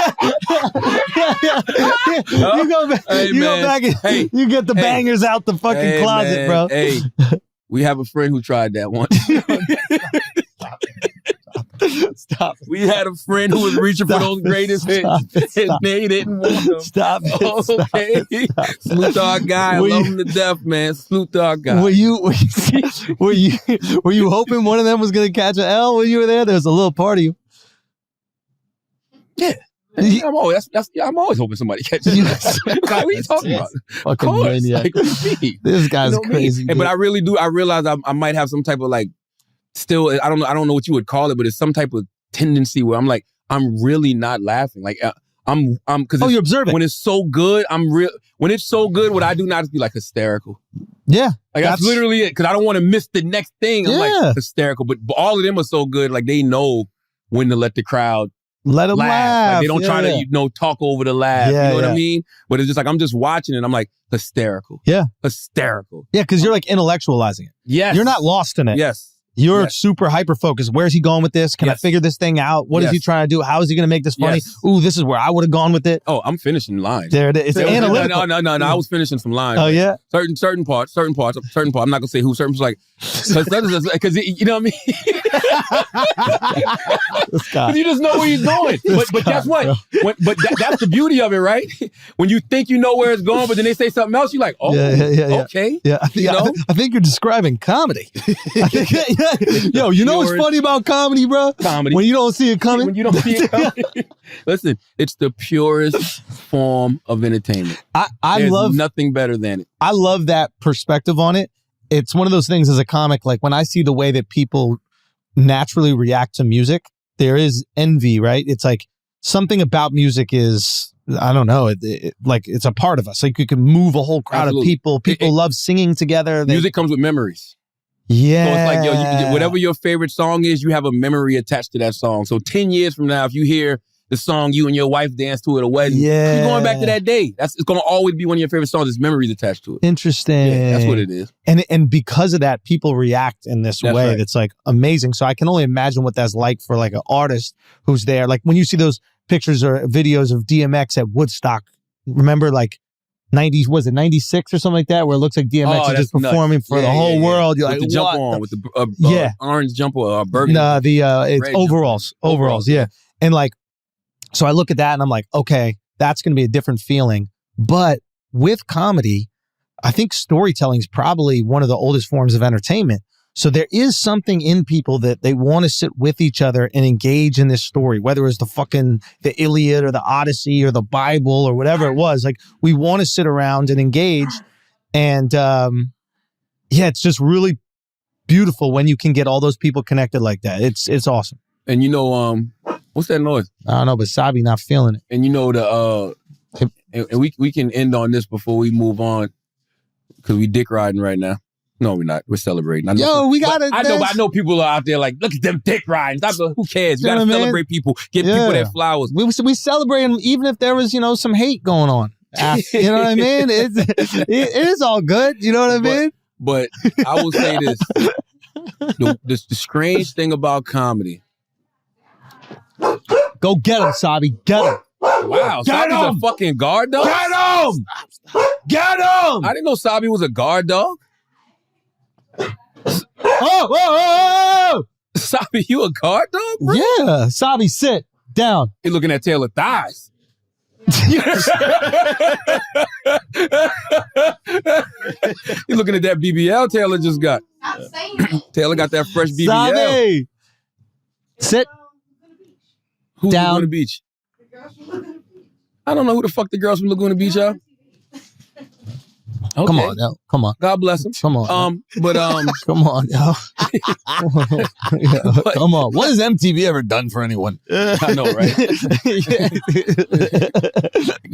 You go back. And you get the bangers out the fucking closet, bro. Hey, we have a friend who tried that once. Stop it. We had a friend who was reaching for those greatest hits. And they didn't want them. Stop it. Okay. Salute to our guy. I love him to death, man. Salute to our guy. Were you hoping one of them was gonna catch an L when you were there? There was a little party. Yeah. I'm always hoping somebody catches it. Like, what are you talking about? Fucking Of course. maniac. Like, what do you mean? This guy's You know what I mean? crazy. But I really do. I realize I might have some type of like, still, I don't know what you would call it, but it's some type of tendency where I'm like, I'm really not laughing. Like I'm because you're observing. When it's so good, when it's so good, what I do not is be like hysterical. Yeah. Like that's literally it. Because I don't want to miss the next thing. I'm like hysterical. But all of them are so good, like they know when to let the crowd let them laugh. Like they don't try to talk over the laugh. Yeah, you know what I mean? But it's just like I'm just watching it. I'm like hysterical. Yeah. Hysterical. Yeah, because you're like intellectualizing it. Yes. You're not lost in it. Yes. You're super hyper focused. Where's he going with this? Can I figure this thing out? What is he trying to do? How is he going to make this funny? Ooh, this is where I would have gone with it. Oh, I'm finishing lines. There it is. It's analytical. No. I was finishing some lines. Oh, yeah? Certain parts. I'm not going to say who. Certain parts, because you know what I mean? Because you just know where you're going. But guess what? That's the beauty of it, right? When you think you know where it's going, but then they say something else, you're like, oh, okay. Yeah, I think you're describing comedy. Yo, you know what's funny about comedy, bro? Comedy. When you don't see it coming. When you don't see it coming. Listen, it's the purest form of entertainment. There's nothing better than it. I love that perspective on it. It's one of those things as a comic, like when I see the way that people naturally react to music, there is envy, right? It's like something about music is, I don't know, like it's a part of us. Like you can move a whole crowd of people. People love singing together. Music comes with memories. Yeah. So it's like, whatever your favorite song is, you have a memory attached to that song. So 10 years from now, if you hear the song you and your wife danced to at a wedding, you're going back to that day. It's going to always be one of your favorite songs. There's memories attached to it. Interesting. Yeah, that's what it is. And because of that, people react in this way. Right. That's like amazing. So I can only imagine what that's like for like an artist who's there. Like when you see those pictures or videos of DMX at Woodstock, remember like 96 or something like that, where it looks like DMX is just performing for the whole world. You're with like, the jump on, with the orange jumper, burgundy. No, it's overalls. Yeah. And like, so I look at that and I'm like, okay, that's going to be a different feeling. But with comedy, I think storytelling is probably one of the oldest forms of entertainment. So there is something in people that they want to sit with each other and engage in this story, whether it's the Iliad or the Odyssey or the Bible or whatever it was. Like we want to sit around and engage. And it's just really beautiful when you can get all those people connected like that. It's awesome. And you know, what's that noise? I don't know, but Sabi not feeling it. And you know and we can end on this before we move on, because we dick riding right now. No, we're not. We're celebrating. We got it. I know people are out there like, look at them dick riding. Who cares? You got to celebrate people. Give people their flowers. We celebrate them even if there was, some hate going on. You know what I mean? It is all good. You know what I mean? But I will say this. the strange thing about comedy. Go get him, Sabi. Get him. Wow, Get Sabi's him! a fucking guard dog? Get him! Get him! I didn't know Sabi was a guard dog. Oh! Sabi, you a guard dog, bro? Yeah, Sabi, sit down. He looking at Taylor thighs. He looking at that BBL Taylor just got. Stop saying that. Taylor got that fresh BBL. Sabi, sit Who's down. Laguna Beach? I don't know who the fuck the girls from Laguna Beach are. Okay. Come on, yo. Come on. God bless them. Come on. But Come on, yo. Come on. What has MTV ever done for anyone? I know, right?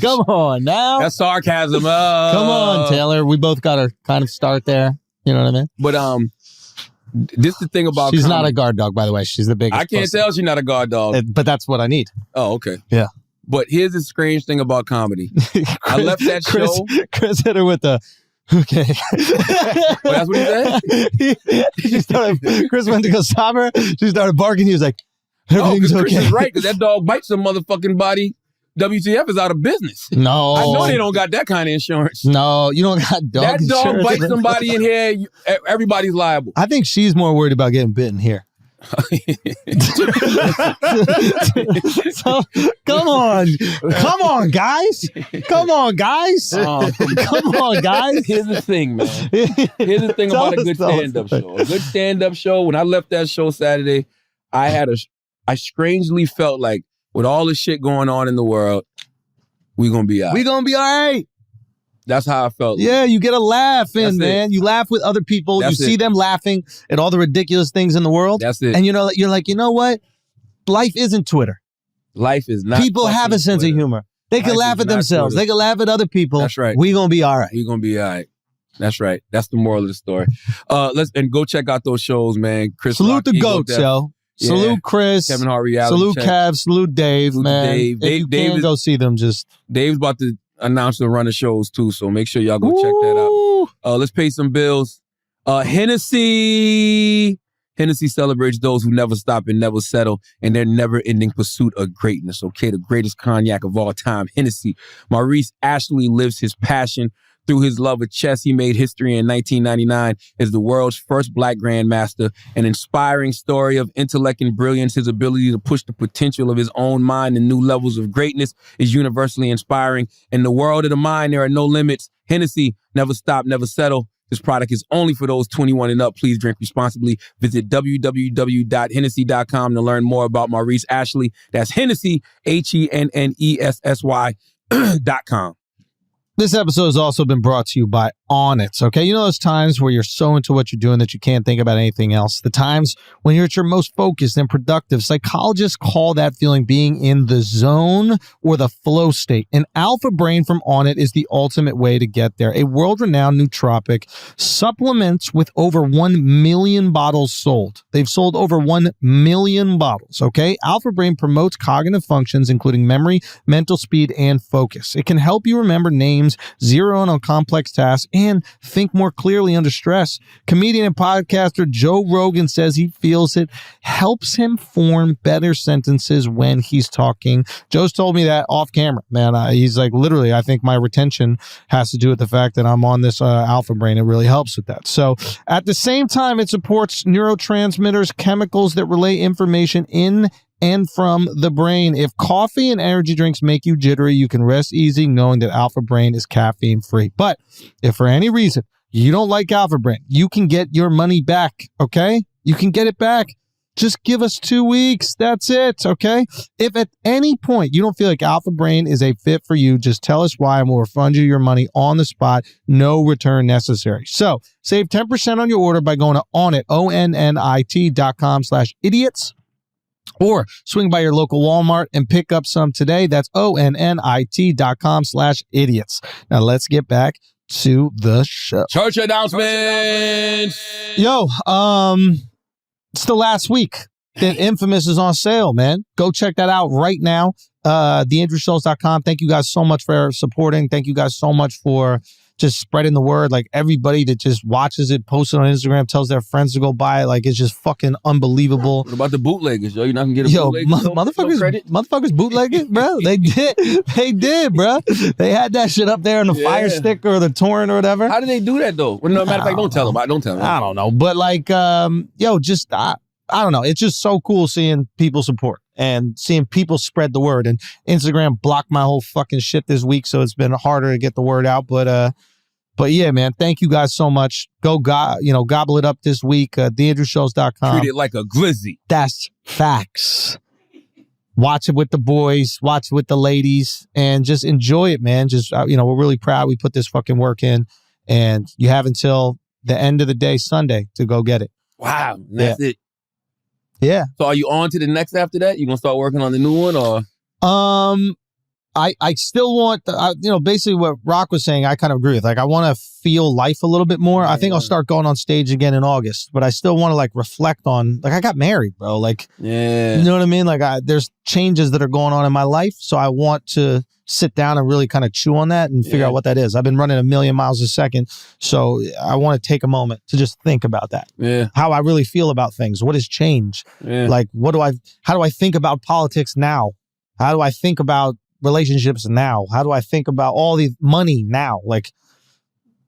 Come on now. That's sarcasm. Come on, Taylor. We both got to kind of start there. You know what I mean? But this is the thing about She's comedy. not a guard dog, by the way. She's the biggest. I can't pussy. tell she's not a guard dog. But that's what I need. Oh, okay. Yeah. But here's the strange thing about comedy. I left that show. Chris hit her with the, okay. Well, that's what he said? She started, Chris went to go stop her. She started barking. He was like, everything's Chris okay. is right, because that dog bites some motherfucking body. WTF is out of business. No. I know they don't got that kind of insurance. No, you don't got dog That dog insurance. bites somebody in here, everybody's liable. I think she's more worried about getting bitten here. So, come on, guys. Come on, guys. Here's the thing, man. Here's the thing about a good stand-up show. A good stand-up show, when I left that show Saturday, I strangely felt like with all the shit going on in the world, we gonna be all right. We gonna be all right. That's how I felt. Yeah, you get a laugh in, That's man. You laugh with other people. That's you see it. them laughing at all the ridiculous things in the world. That's it. And you're like, you know what? Life isn't Twitter. Life is not. People have a sense of humor. They can Life laugh is at not themselves. Twitter. They can laugh at other people. That's right. We gonna be all right. We gonna be all right. That's right. That's the moral of the story. Let's go check out those shows, man. Chris Salute Rock, the Ego goats, Death, yo. Yeah. Salute Chris. Kevin Hart reality Salute check. Kev. Salute Dave, Salute man. Dave. If you Dave can is- go see them, just Dave's about to announce the run of shows too, so make sure y'all go check that out. Let's pay some bills. Hennessy celebrates those who never stop and never settle in their never-ending pursuit of greatness. Okay, the greatest cognac of all time, Hennessy. Maurice Ashley lives his passion through his love of chess. He made history in 1999 as the world's first black grandmaster. An inspiring story of intellect and brilliance. His ability to push the potential of his own mind to new levels of greatness is universally inspiring. In the world of the mind, there are no limits. Hennessy, never stop, never settle. This product is only for those 21 and up. Please drink responsibly. Visit www.hennessy.com to learn more about Maurice Ashley. That's Hennessy, HENNESSY.com. This episode has also been brought to you by Onnit, okay? You know those times where you're so into what you're doing that you can't think about anything else? The times when you're at your most focused and productive. Psychologists call that feeling being in the zone or the flow state. And Alpha Brain from Onnit is the ultimate way to get there. A world-renowned nootropic supplements with over 1 million bottles sold. They've sold over 1 million bottles, okay? Alpha Brain promotes cognitive functions, including memory, mental speed, and focus. It can help you remember names, zero in on complex tasks, and think more clearly under stress. Comedian and podcaster Joe Rogan says he feels it helps him form better sentences when he's talking. Joe's told me that off camera, man. He's like, literally, I think my retention has to do with the fact that I'm on this Alpha Brain. It really helps with that. So at the same time, it supports neurotransmitters, chemicals that relay information in and from the brain. If coffee and energy drinks make you jittery, you can rest easy knowing that Alpha Brain is caffeine free. But if for any reason you don't like Alpha Brain, you can get your money back, okay? You can get it back. Just give us 2 weeks. That's it, okay? If at any point you don't feel like Alpha Brain is a fit for you, just tell us why and we'll refund you your money on the spot. No return necessary. So save 10% on your order by going to Onnit, ONNIT.com/idiots. Or swing by your local Walmart and pick up some today. That's ONNIT.com/idiots. Now let's get back to the show. Church announcements. Yo, it's the last week that Infamous is on sale, man. Go check that out right now. TheAndrewSchultz.com. Thank you guys so much for supporting. Thank you guys so much for just spreading the word. Like everybody that just watches it, posts it on Instagram, tells their friends to go buy it. Like it's just fucking unbelievable. What about the bootleggers, yo? You're not gonna get a bootleg? Motherfuckers bootleg it, bro. They did, bro. They had that shit up there on the Fire Stick or the torrent or whatever. How did they do that though? Well, no, matter of fact, don't tell them. Don't tell them. I don't know, but like, just I don't know. It's just so cool seeing people support and seeing people spread the word. And Instagram blocked my whole fucking shit this week, so it's been harder to get the word out. But yeah, man, thank you guys so much. Go, gobble it up this week. TheAndrewSchulz.com. Treat it like a glizzy. That's facts. Watch it with the boys. Watch it with the ladies, and just enjoy it, man. Just we're really proud we put this fucking work in, and you have until the end of the day, Sunday, to go get it. Wow, that's it. Yeah. So are you on to the next after that? You gonna start working on the new one, or? I still want basically what Rock was saying. I kind of agree with. Like, I want to feel life a little bit more. I think I'll start going on stage again in August, but I still want to like reflect on, like, I got married, bro. Like, you know what I mean? Like, there's changes that are going on in my life, so I want to sit down and really kind of chew on that and figure out what that is. I've been running 1,000,000 miles a second, so I want to take a moment to just think about that. Yeah, how I really feel about things. What has changed? Yeah. Like, how do I think about politics now? How do I think about relationships now? How do I think about all the money now? Like,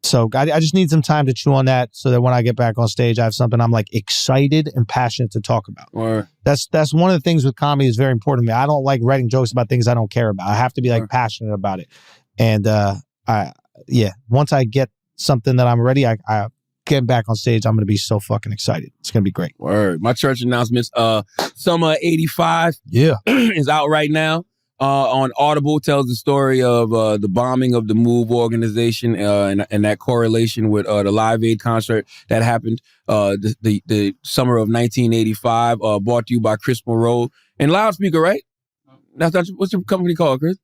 so I just need some time to chew on that, so that when I get back on stage, I have something I'm like excited and passionate to talk about. Or that's one of the things with comedy is very important to me. I don't like writing jokes about things I don't care about. I have to be like passionate about it. And once I get something that I'm ready, I get back on stage, I'm going to be so fucking excited. It's going to be great. Word. My church announcements, Summer 85 is out right now. On Audible, tells the story of the bombing of the MOVE organization and that correlation with the Live Aid concert that happened the summer of 1985. Brought to you by Chris Moreau and Loudspeaker, right? That's not what's your company called, Chris?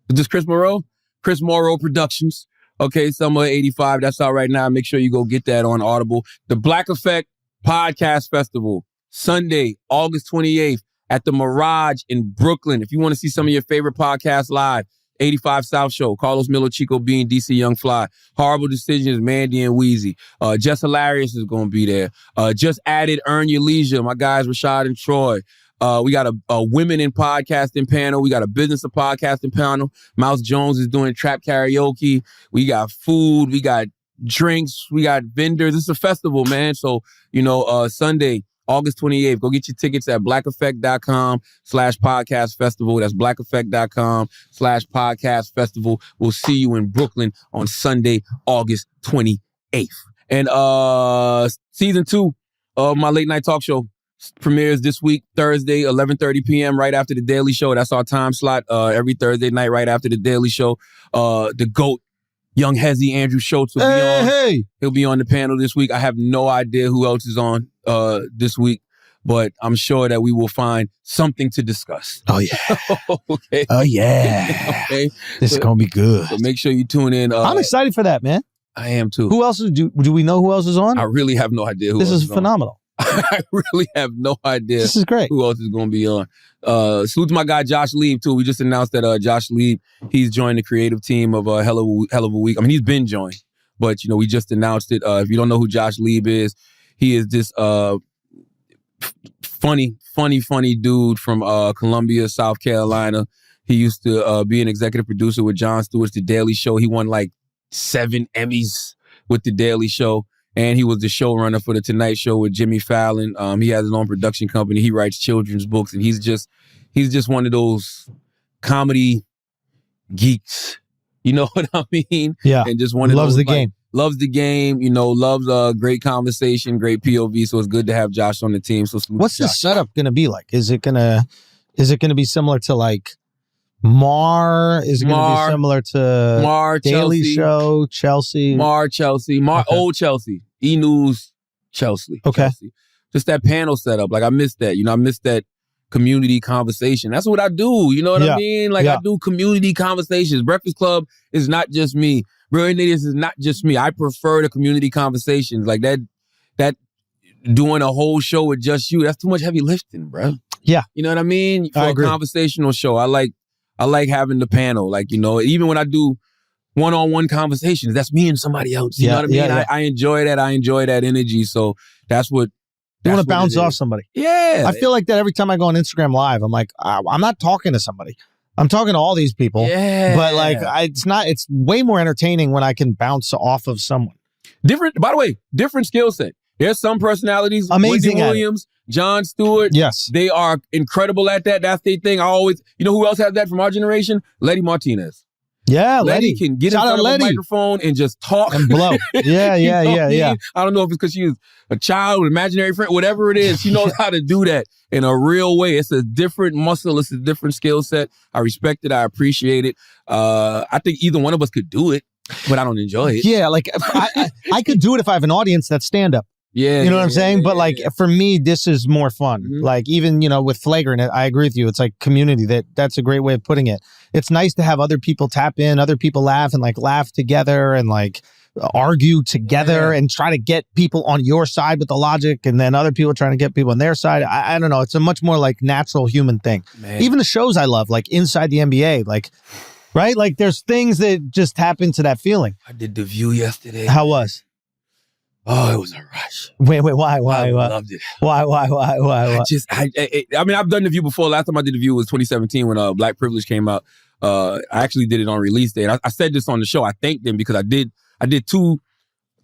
Is this Chris Moreau? Chris Moreau Productions. Okay, summer 85. That's out right now. Make sure you go get that on Audible. The Black Effect Podcast Festival, Sunday, August 28th. At the Mirage in Brooklyn. If you want to see some of your favorite podcasts live, 85 South Show, Carlos Miller, Chico Bean, DC Young Fly, Horrible Decisions, Mandy and Wheezy. Just Hilarious is going to be there. Just added Earn Your Leisure, my guys Rashad and Troy. We got a women in podcasting panel. We got a business of podcasting panel. Mouse Jones is doing trap karaoke. We got food. We got drinks. We got vendors. It's a festival, man. So, Sunday, August 28th. Go get your tickets at blackeffect.com/podcast festival. That's blackeffect.com/podcast festival. We'll see you in Brooklyn on Sunday, August 28th. And season 2 of my late night talk show premieres this week, Thursday, 11:30 p.m. right after the Daily Show. That's our time slot every Thursday night right after the Daily Show. The GOAT, Young Hezzy, Andrew Schulz will be on. Hey. He'll be on the panel this week. I have no idea who else is on this week, but I'm sure that we will find something to discuss. Oh, yeah. Okay. Oh, yeah. Okay. This is going to be good. So make sure you tune in. I'm excited for that, man. I am too. Who else do we know who else is on? I really have no idea who this else is phenomenal. I really have no idea. This is great. Who else is going to be on? Salute to my guy Josh Lieb too. We just announced that Josh Lieb, he's joined the creative team of Hell of a Week. I mean, he's been joined, but we just announced it. If you don't know who Josh Lieb is, he is this funny dude from Columbia, South Carolina. He used to be an executive producer with Jon Stewart's The Daily Show. He won like 7 Emmys with The Daily Show. And he was the showrunner for The Tonight Show with Jimmy Fallon. He has his own production company. He writes children's books, and he's just one of those comedy geeks. You know what I mean? Yeah. And just one of loves those, the game. Loves the game. Loves great conversation, great POV. So it's good to have Josh on the team. So what's the setup going to be like? Is it going to be similar to like Mar? Is it going to be similar to Mar, Daily Chelsea, Show, Chelsea? Chelsea, okay. Old Chelsea, E-News, Chelsea. Okay. Chelsea. Just that panel setup. Like, I miss that. I miss that community conversation. That's what I do. You know what I mean? Like, I do community conversations. Breakfast Club is not just me. Brilliant Idiots is not just me. I prefer the community conversations. Like, that doing a whole show with just you, that's too much heavy lifting, bro. Yeah. You know what I mean? For I a agree. conversational show, I like having the panel. Like, even when one-on-one conversations. That's me and somebody else. You know what I mean? Yeah. I enjoy that. I enjoy that energy. So that's what. You want to bounce off somebody. Yeah. I feel like that every time I go on Instagram Live. I'm like, I'm not talking to somebody. I'm talking to all these people. Yeah. But like, it's way more entertaining when I can bounce off of someone. By the way, different skill set. There's some personalities. Amazing Wendy Williams, Jon Stewart. Yes. They are incredible at that. That's their thing. You know who else has that from our generation? Letty Martinez. Yeah, Letty can get in front of a microphone and just talk. And blow. Yeah. I don't know if it's because she was a child, an imaginary friend, whatever it is. She knows how to do that in a real way. It's a different muscle. It's a different skill set. I respect it. I appreciate it. I think either one of us could do it, but I don't enjoy it. Yeah, like I could do it if I have an audience that's stand-up. Yeah. You know what I'm saying? But like for me, this is more fun. Mm-hmm. Like even, with Flagrant, I agree with you. It's like community. That's a great way of putting it. It's nice to have other people tap in, other people laugh and like laugh together and like argue together and try to get people on your side with the logic and then other people trying to get people on their side. I don't know. It's a much more like natural human thing. Man. Even the shows I love, like Inside the NBA, like, right? Like there's things that just tap into that feeling. I did The View yesterday. How was? Oh, it was a rush. Wait, why? I loved it. Why? I mean, I've done The View before. Last time I did The View was 2017 when Black Privilege came out. I actually did it on release day. And I said this on the show. I thanked them because I did 2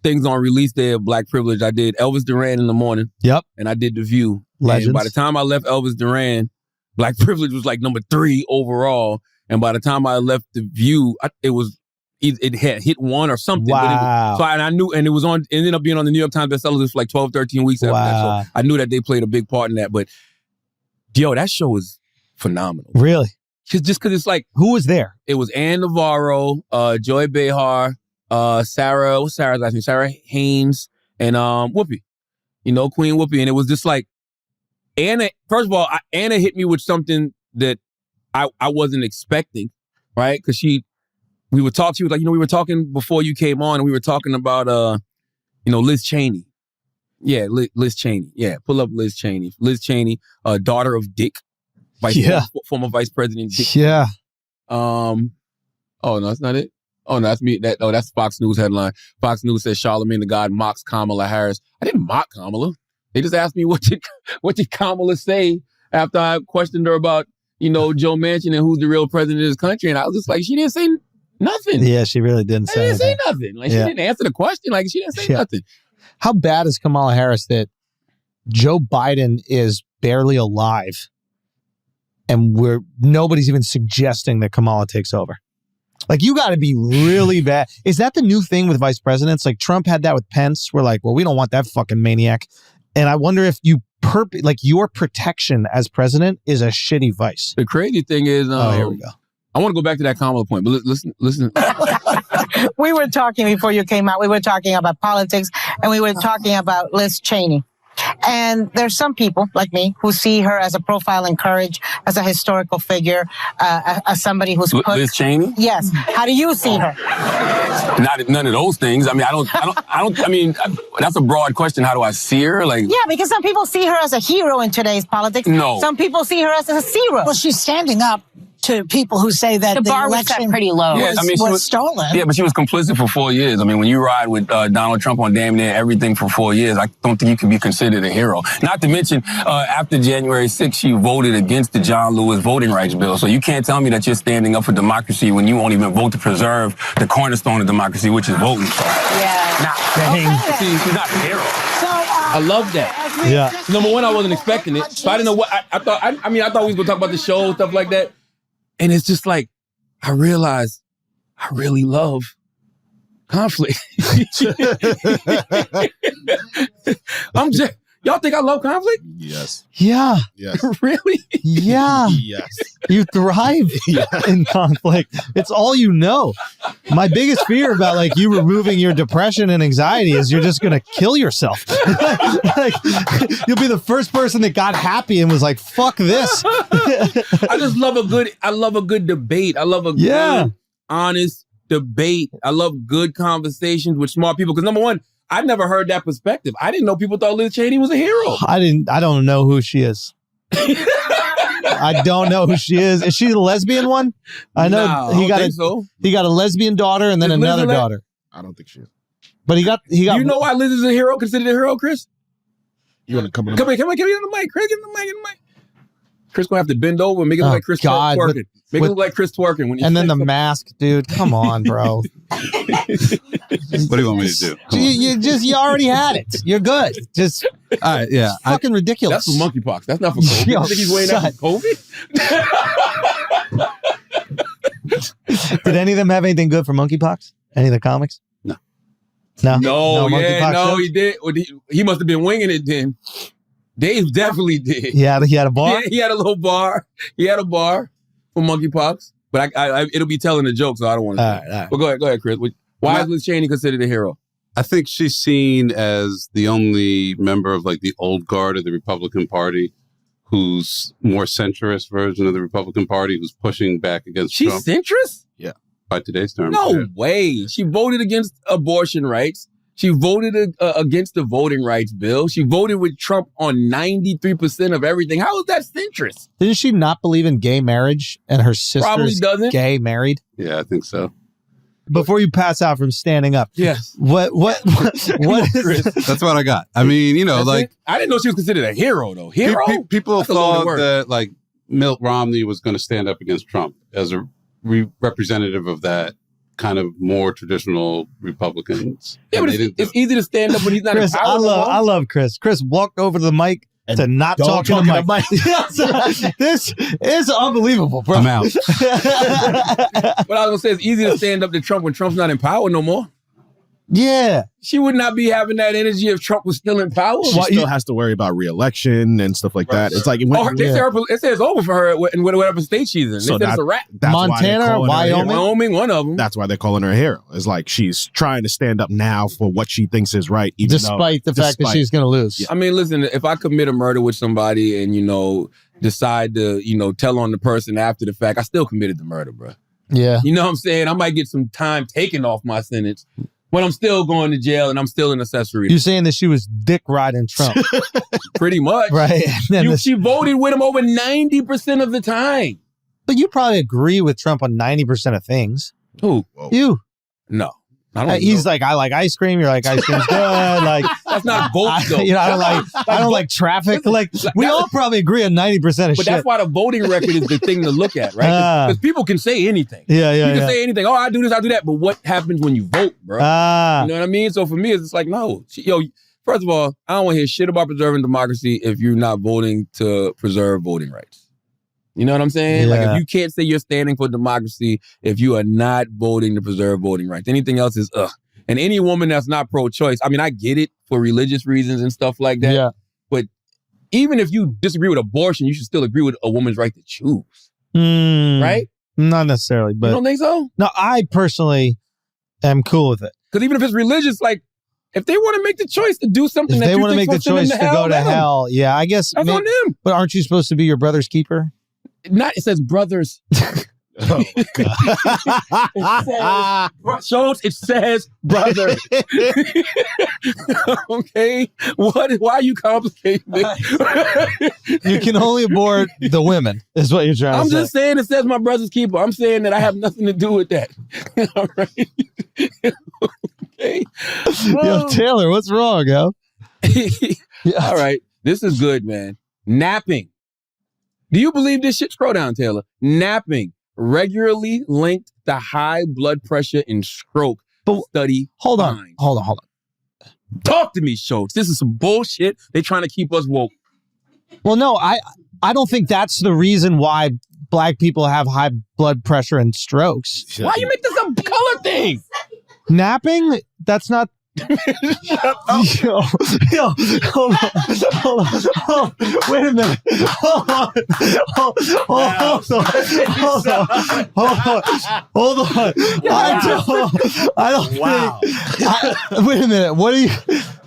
things on release day of Black Privilege. I did Elvis Duran in the morning. Yep. And I did The View. Legends. And by the time I left Elvis Duran, Black Privilege was like number 3 overall. And by the time I left The View, it had hit 1 or something. Wow. I knew, and it ended up being on the New York Times bestseller list for like 12, 13 weeks after that. So I knew that they played a big part in that. But yo, that show was phenomenal. Really? Just because it's like, who was there? It was Ann Navarro, Joy Behar, Sarah's last name? Sarah Haynes, and Whoopi. Queen Whoopi. And it was just like, Anna, first of all, Anna hit me with something that I wasn't expecting, right? Because she was like, we were talking before you came on, and we were talking about, Liz Cheney. Yeah, Liz Cheney. Yeah, pull up Liz Cheney. Liz Cheney, daughter of Dick, former Vice President Dick. Yeah. Oh, no, that's not it. Oh, no, that's me. That's Fox News headline. Fox News says Charlamagnethagod mocks Kamala Harris. I didn't mock Kamala. They just asked me what did Kamala say after I questioned her about, Joe Manchin and who's the real president of this country. And I was just like, she didn't say nothing. Yeah, she really didn't say anything. She didn't say nothing. Like, she didn't answer the question. Like, she didn't say nothing. How bad is Kamala Harris that Joe Biden is barely alive and nobody's even suggesting that Kamala takes over? Like, you got to be really bad. Is that the new thing with vice presidents? Like, Trump had that with Pence. We're like, well, we don't want that fucking maniac. And I wonder if your protection as president is a shitty vice. The crazy thing is, here we go. I want to go back to that Kamala point, but listen. We were talking before you came out. We were talking about politics, and we were talking about Liz Cheney. And there's some people like me who see her as a profile in courage, as a historical figure, as somebody who's put... Liz Cheney? Yes. How do you see her? None of those things. I mean, I don't. I mean, that's a broad question. How do I see her? Like, yeah, because some people see her as a hero in today's politics. No. Some people see her as a zero. Well, she's standing up to people who say that the bar was set pretty low. Was stolen. Yeah, but she was complicit for 4 years. I mean, when you ride with Donald Trump on damn near everything for 4 years, I don't think you can be considered a hero. Not to mention, after January 6th, she voted against the John Lewis voting rights bill. So you can't tell me that you're standing up for democracy when you won't even vote to preserve the cornerstone of democracy, which is voting. She's not a hero. I love that. Yeah. Number one, I wasn't expecting it. So I didn't know what I thought. I thought we was going to talk about the show, stuff like that. And it's just like, I realized I really love conflict. Y'all think I love conflict? Yes. Yeah. Yes. Really? Yeah. Yes. You thrive in conflict. It's all you know. My biggest fear about like you removing your depression and anxiety is you're just going to kill yourself. Like, you'll be the first person that got happy and was like, fuck this. I love a good debate. I love a good, honest debate. I love good conversations with smart people. Because number one, I never heard that perspective. I didn't know people thought Liz Cheney was a hero. I don't know who she is. I don't know who she is. Is she the lesbian one? I know Nah, he got so. He got a lesbian daughter and then Is Liz another a le- daughter. I don't think she is. But he got. Do you know why Liz is a hero? Considered a hero, Chris? You want to come in? Come on, give me the mic, Chris. Give me the mic. Chris gonna have to bend over and make it look like Chris twerking. Make it look like Chris twerking when. And then the mask, dude. Come on, bro. What do you want me to do? You already had it. You're good. Just All right, yeah. fucking ridiculous. That's for monkeypox. That's not for COVID. Yo, You think he's wearing that for COVID? Did any of them have anything good for monkeypox? Any of the comics? No. No, monkeypox jokes? he did. He must have been winging it then. Dave definitely did. Yeah, he had a bar. He had a little bar. He had a bar for monkeypox. But I it'll be telling a joke, so I don't want to. All right. But go ahead, Chris. Why is Liz Cheney considered a hero? I think she's seen as the only member of like the old guard of the Republican Party who's more centrist version of the Republican Party who's pushing back against She's Trump centrist? by today's terms. No Yeah. way. She voted against abortion rights. She voted against the voting rights bill. She voted with Trump on 93% of everything. How is that centrist? Didn't she not believe in gay marriage and her Probably sister's doesn't. gay married? Yeah, I think so. Before you pass out from standing up, Yes. what is That's what I got. I mean, you know, That's like it? I didn't know she was considered a hero, though. Hero? People That's a loaded thought word. that like Mitt Romney was going to stand up against Trump as a representative of that kind of more traditional Republicans. Yeah, And but they didn't do it's it. easy to stand up when he's not Chris? in power. I love Chris. Chris walked over to the mic to not don't talking to talk Mike. to Yes. This is unbelievable, bro. I'm out. But I was gonna say it's easy to stand up to Trump when Trump's not in power no more. Yeah. She would not be having that energy if Trump was still in power. She still has to worry about re-election and stuff like that. It's like They say it says over for her in whatever state she's in. They So said it's a wrap. that's why they're Montana, calling her a hero. Wyoming? Wyoming, one of them. That's why they're calling her a hero. It's like she's trying to stand up now for what she thinks is right, even Despite the fact that she's going to lose. I mean, listen, if I commit a murder with somebody and, decide to, tell on the person after the fact, I still committed the murder, bro. Yeah. You know what I'm saying? I might get some time taken off my sentence, but I'm still going to jail and I'm still an accessory. You're saying that she was dick riding Trump, Pretty much. right? And then She voted with him over 90% of the time. but you probably agree with Trump on 90% of things. Who? You. No. I don't He's know. like, I like ice cream. You're like, ice cream's good. Like, That's not vote, though. I don't like traffic. Like, we all probably agree on 90% of But shit. that's why the voting record is the thing to look at, right? Because people can say anything. Yeah, You can yeah. say anything. Oh, I do this, I do that. But what happens when you vote, bro? You know what I mean? So for me, it's just like, no. First of all, I don't want to hear shit about preserving democracy if you're not voting to preserve voting rights. You know what I'm saying? Like, Yeah. if you can't say you're standing for democracy if you are not voting to preserve voting rights. Anything else is ugh. And any woman that's not pro-choice, I mean, I get it for religious reasons and stuff like that. Yeah. But even if you disagree with abortion, you should still agree with a woman's right to choose. Right? Not necessarily, You but don't think so? no, I personally am cool with it. Because even if it's religious, like, if they want to make the choice to do something If that they you want to think make the will send choice them to go to let 'em. hell, yeah, I guess. That's on them. But aren't you supposed to be your brother's keeper? It says brothers. Oh, Schulz, it says brother. Okay? Why are you complicating it? You can only abort the women, is what you're trying I'm to say. just saying it says my brother's keeper. I'm saying that I have nothing to do with that. All right? Okay? Yo, Taylor, what's wrong, yo? All right. This is good, man. Napping. Do you believe this shit? Scroll down, Taylor. Napping regularly linked to high blood pressure and stroke. But study. Hold on. finds. Hold on. Talk to me, Schulz. This is some bullshit. They trying to keep us woke. Well, no, I don't think that's the reason why black people have high blood pressure and strokes. Why you make this a color thing? Napping? That's not. Yo, hold on. Wait a minute. Hold on. I don't wow. wait a minute. What are you?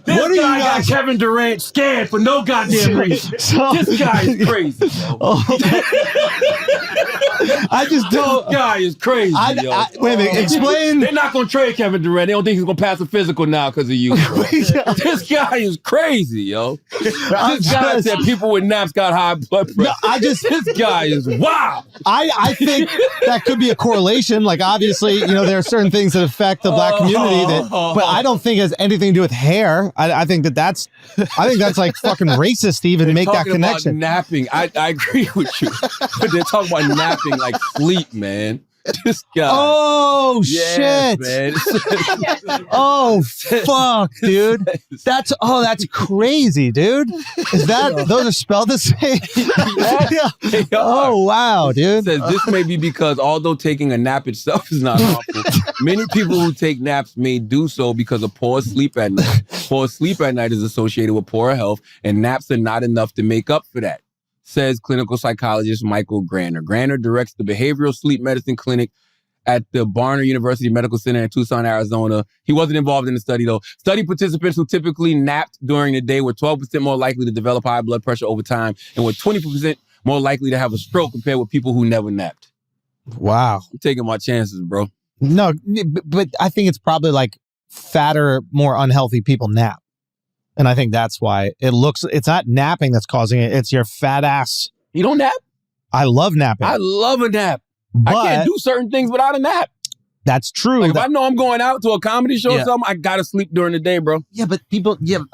What are you guys? Kevin Durant scared for no goddamn reason. So- This guy is crazy. Oh, I just don't. This guy is crazy, yo. Wait a minute. Explain. They're not going to trade Kevin Durant. They don't think he's going to pass a physical now because of you. This guy is crazy, yo. This guy said people with naps got high blood pressure. No, this guy is wow. I think that could be a correlation. Like, obviously, there are certain things that affect the black community, but I don't think it has anything to do with hair. I think that's like fucking racist to even make that connection. About napping. I agree with you. But they're talking about napping like sleep, man. This guy. Oh, shit. Man. Oh, fuck, dude. That's crazy, dude. Those are spelled the same? Yeah. Oh, wow, dude. It says this may be because although taking a nap itself is not harmful, many people who take naps may do so because of poor sleep at night. Poor sleep at night is associated with poor health, and naps are not enough to make up for that, says clinical psychologist Michael Granner. Granner directs the behavioral sleep medicine clinic at the Barner University Medical Center in Tucson, Arizona. He wasn't involved in the study, though. Study participants who typically napped during the day were 12% more likely to develop high blood pressure over time and were 20% more likely to have a stroke compared with people who never napped. Wow. I'm taking my chances, bro. No, but I think it's probably like fatter, more unhealthy people nap. And I think that's why it's not napping that's causing it. It's your fat ass. You don't nap? I love napping. I love a nap. But I can't do certain things without a nap. That's true. Like if I know I'm going out to a comedy show or something, I gotta sleep during the day, bro. Yeah, but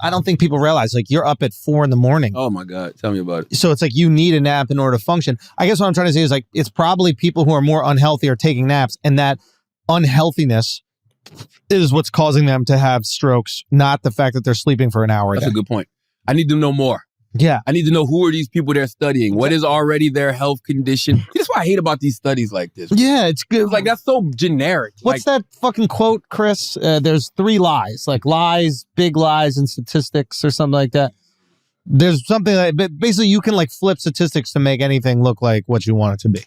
I don't think people realize, like, you're up at 4 a.m. Oh my God. Tell me about it. So it's like you need a nap in order to function. I guess what I'm trying to say is, like, it's probably people who are more unhealthy are taking naps, and that unhealthiness is what's causing them to have strokes, not the fact that they're sleeping for an hour a day. That's a good point. I need to know more. Yeah. I need to know who are these people they're studying. What is already their health condition? That's what I hate about these studies like this. Yeah, it's good. It's like, that's so generic. What's that fucking quote, Chris? There's 3 lies, like lies, big lies, and statistics or something like that. There's something like, but basically you can like flip statistics to make anything look like what you want it to be.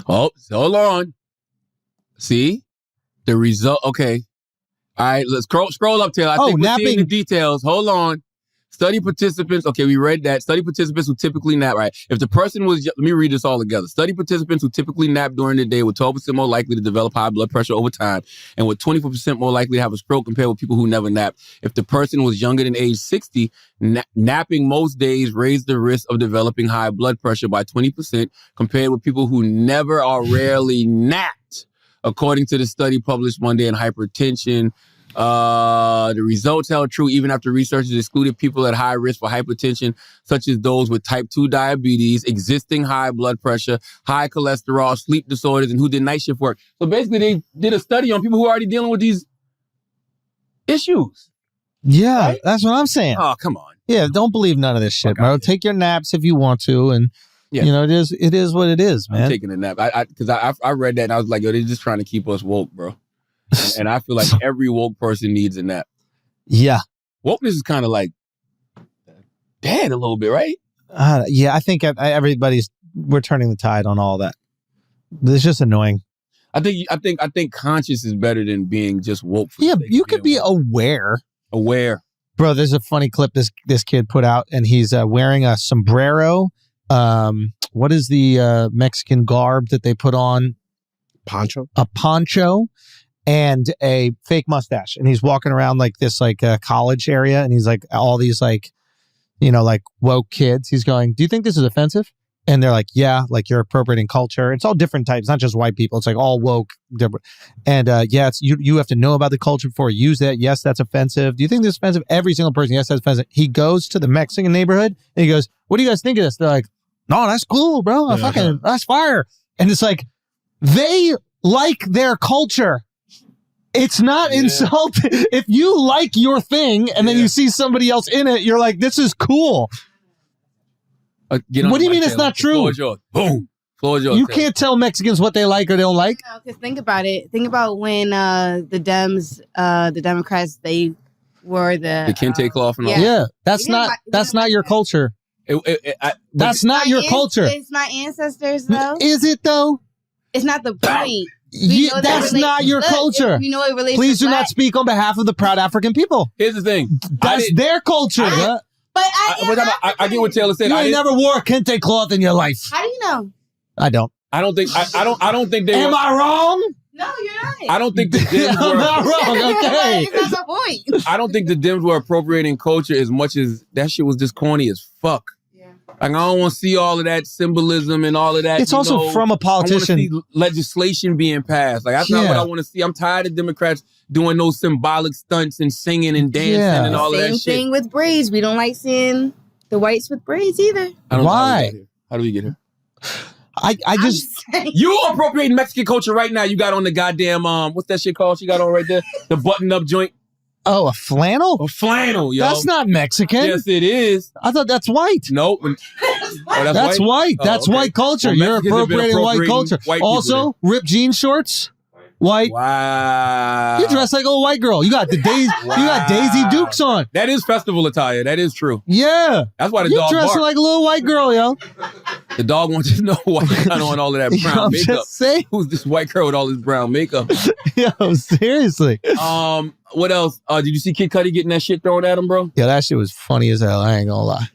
Oh, hold on. See? The result. Okay. All right, let's scroll up, Taylor. I think we're seeing the details. Hold on. Study participants. Okay, we read that. Study participants who typically nap. Right. If the person was, let me read this all together. Study participants who typically nap during the day were 12% more likely to develop high blood pressure over time and were 24% more likely to have a stroke compared with people who never napped. If the person was younger than age 60, napping most days raised the risk of developing high blood pressure by 20% compared with people who never or rarely napped. According to the study published Monday in Hypertension, the results held true even after researchers excluded people at high risk for hypertension, such as those with type 2 diabetes, existing high blood pressure, high cholesterol, sleep disorders, and who did night shift work. So basically, they did a study on people who are already dealing with these issues. Yeah, right? That's what I'm saying. Oh, come on. Yeah, don't believe none of this shit, bro. Take your naps if you want to, and it is what it is, man. I'm taking a nap. Because I read that and I was like, yo, they're just trying to keep us woke, bro. And I feel like every woke person needs a nap. Yeah. Wokeness is kind of like dead a little bit, right? Yeah, I think we're turning the tide on all that. It's just annoying. I think conscious is better than being just woke. Yeah, you could be aware. Aware. Bro, there's a funny clip this kid put out, and he's wearing a sombrero. What is the Mexican garb that they put on? Poncho. A poncho and a fake mustache, and he's walking around like this college area, and he's like all these like woke kids. He's going, "Do you think this is offensive?" And they're like, "Yeah, like you're appropriating culture." It's all different types, not just white people. It's like all woke. And it's you have to know about the culture before you use that. Yes, that's offensive. Do you think this is offensive? Every single person, yes, that's offensive. He goes to the Mexican neighborhood and he goes, "What do you guys think of this?" They're like, "No, that's cool, bro. That's fire." And it's like, they like their culture. It's not insulting. If you like your thing and then you see somebody else in it, you're like, this is cool. What do you mean it's not true? Floor is yours. Boom. Floor is yours. You can't tell Mexicans what they like or they don't like. No, because think about it. Think about when the Democrats, they wore the kente cloth and all. Yeah, that's not your culture. That's not your culture. It's my ancestors, though. Is it though? It's not the point. That's not your culture. Please do not speak on behalf of the proud African people. Here's the thing. That's their culture. But I get what Taylor said. You ain't never wore a kente cloth in your life. How do you know? I don't. I don't think they Am were, I wrong? No, you're right. I don't think the Dems I'm were not wrong. Okay. That's the point. I don't think the Dems were appropriating culture as much as that shit was just corny as fuck. Yeah. Like, I don't want to see all of that symbolism and all of that. It's also from a politician. I want to see legislation being passed. Like, that's not what I want to see. I'm tired of Democrats doing those symbolic stunts and singing and dancing and all of that shit. Same thing with braids. We don't like seeing the whites with braids either. I don't Why? know how do we get here? I just You appropriating Mexican culture right now. You got on the goddamn what's that shit called? She got on right there, the button-up joint. a flannel? A flannel, yo. That's not Mexican. Yes, it is. I thought that's white. Nope. That's white. That's white culture. Well, You're Mexicans have been appropriating white culture. white people Also, ripped jean shorts. White. Wow. You dress like a white girl. You got the You got Daisy Dukes on. That is festival attire. That is true. Yeah. That's why the You dog dressing barks. like a little white girl, yo. The dog wants to know why you got on all of that brown I'm makeup. just saying. Who's this white girl with all this brown makeup? Yo, seriously. What else? Did you see Kid Cudi getting that shit thrown at him, bro? Yeah, that shit was funny as hell. I ain't gonna lie.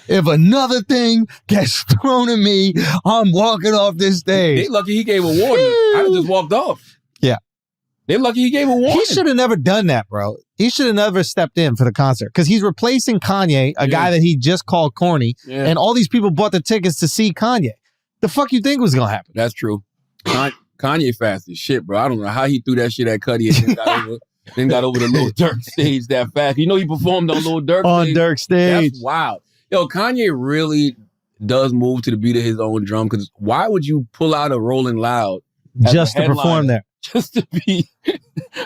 If another thing gets thrown at me, I'm walking off this stage. They lucky he gave a warning. I just walked off. Yeah. They lucky he gave a warning. He should have never done that, bro. He should have never stepped in for the concert because he's replacing Kanye, a guy that he just called corny, and all these people bought the tickets to see Kanye. The fuck you think was gonna happen? That's true. Kanye fast as shit, bro. I don't know how he threw that shit at Cudi and then got over the Lil Durk stage that fast. You know he performed on Lil Durk On stage. Durk stage. That's wild. Yo, Kanye really does move to the beat of his own drum because why would you pull out a Rolling Loud as Just a to perform headliner there. just to be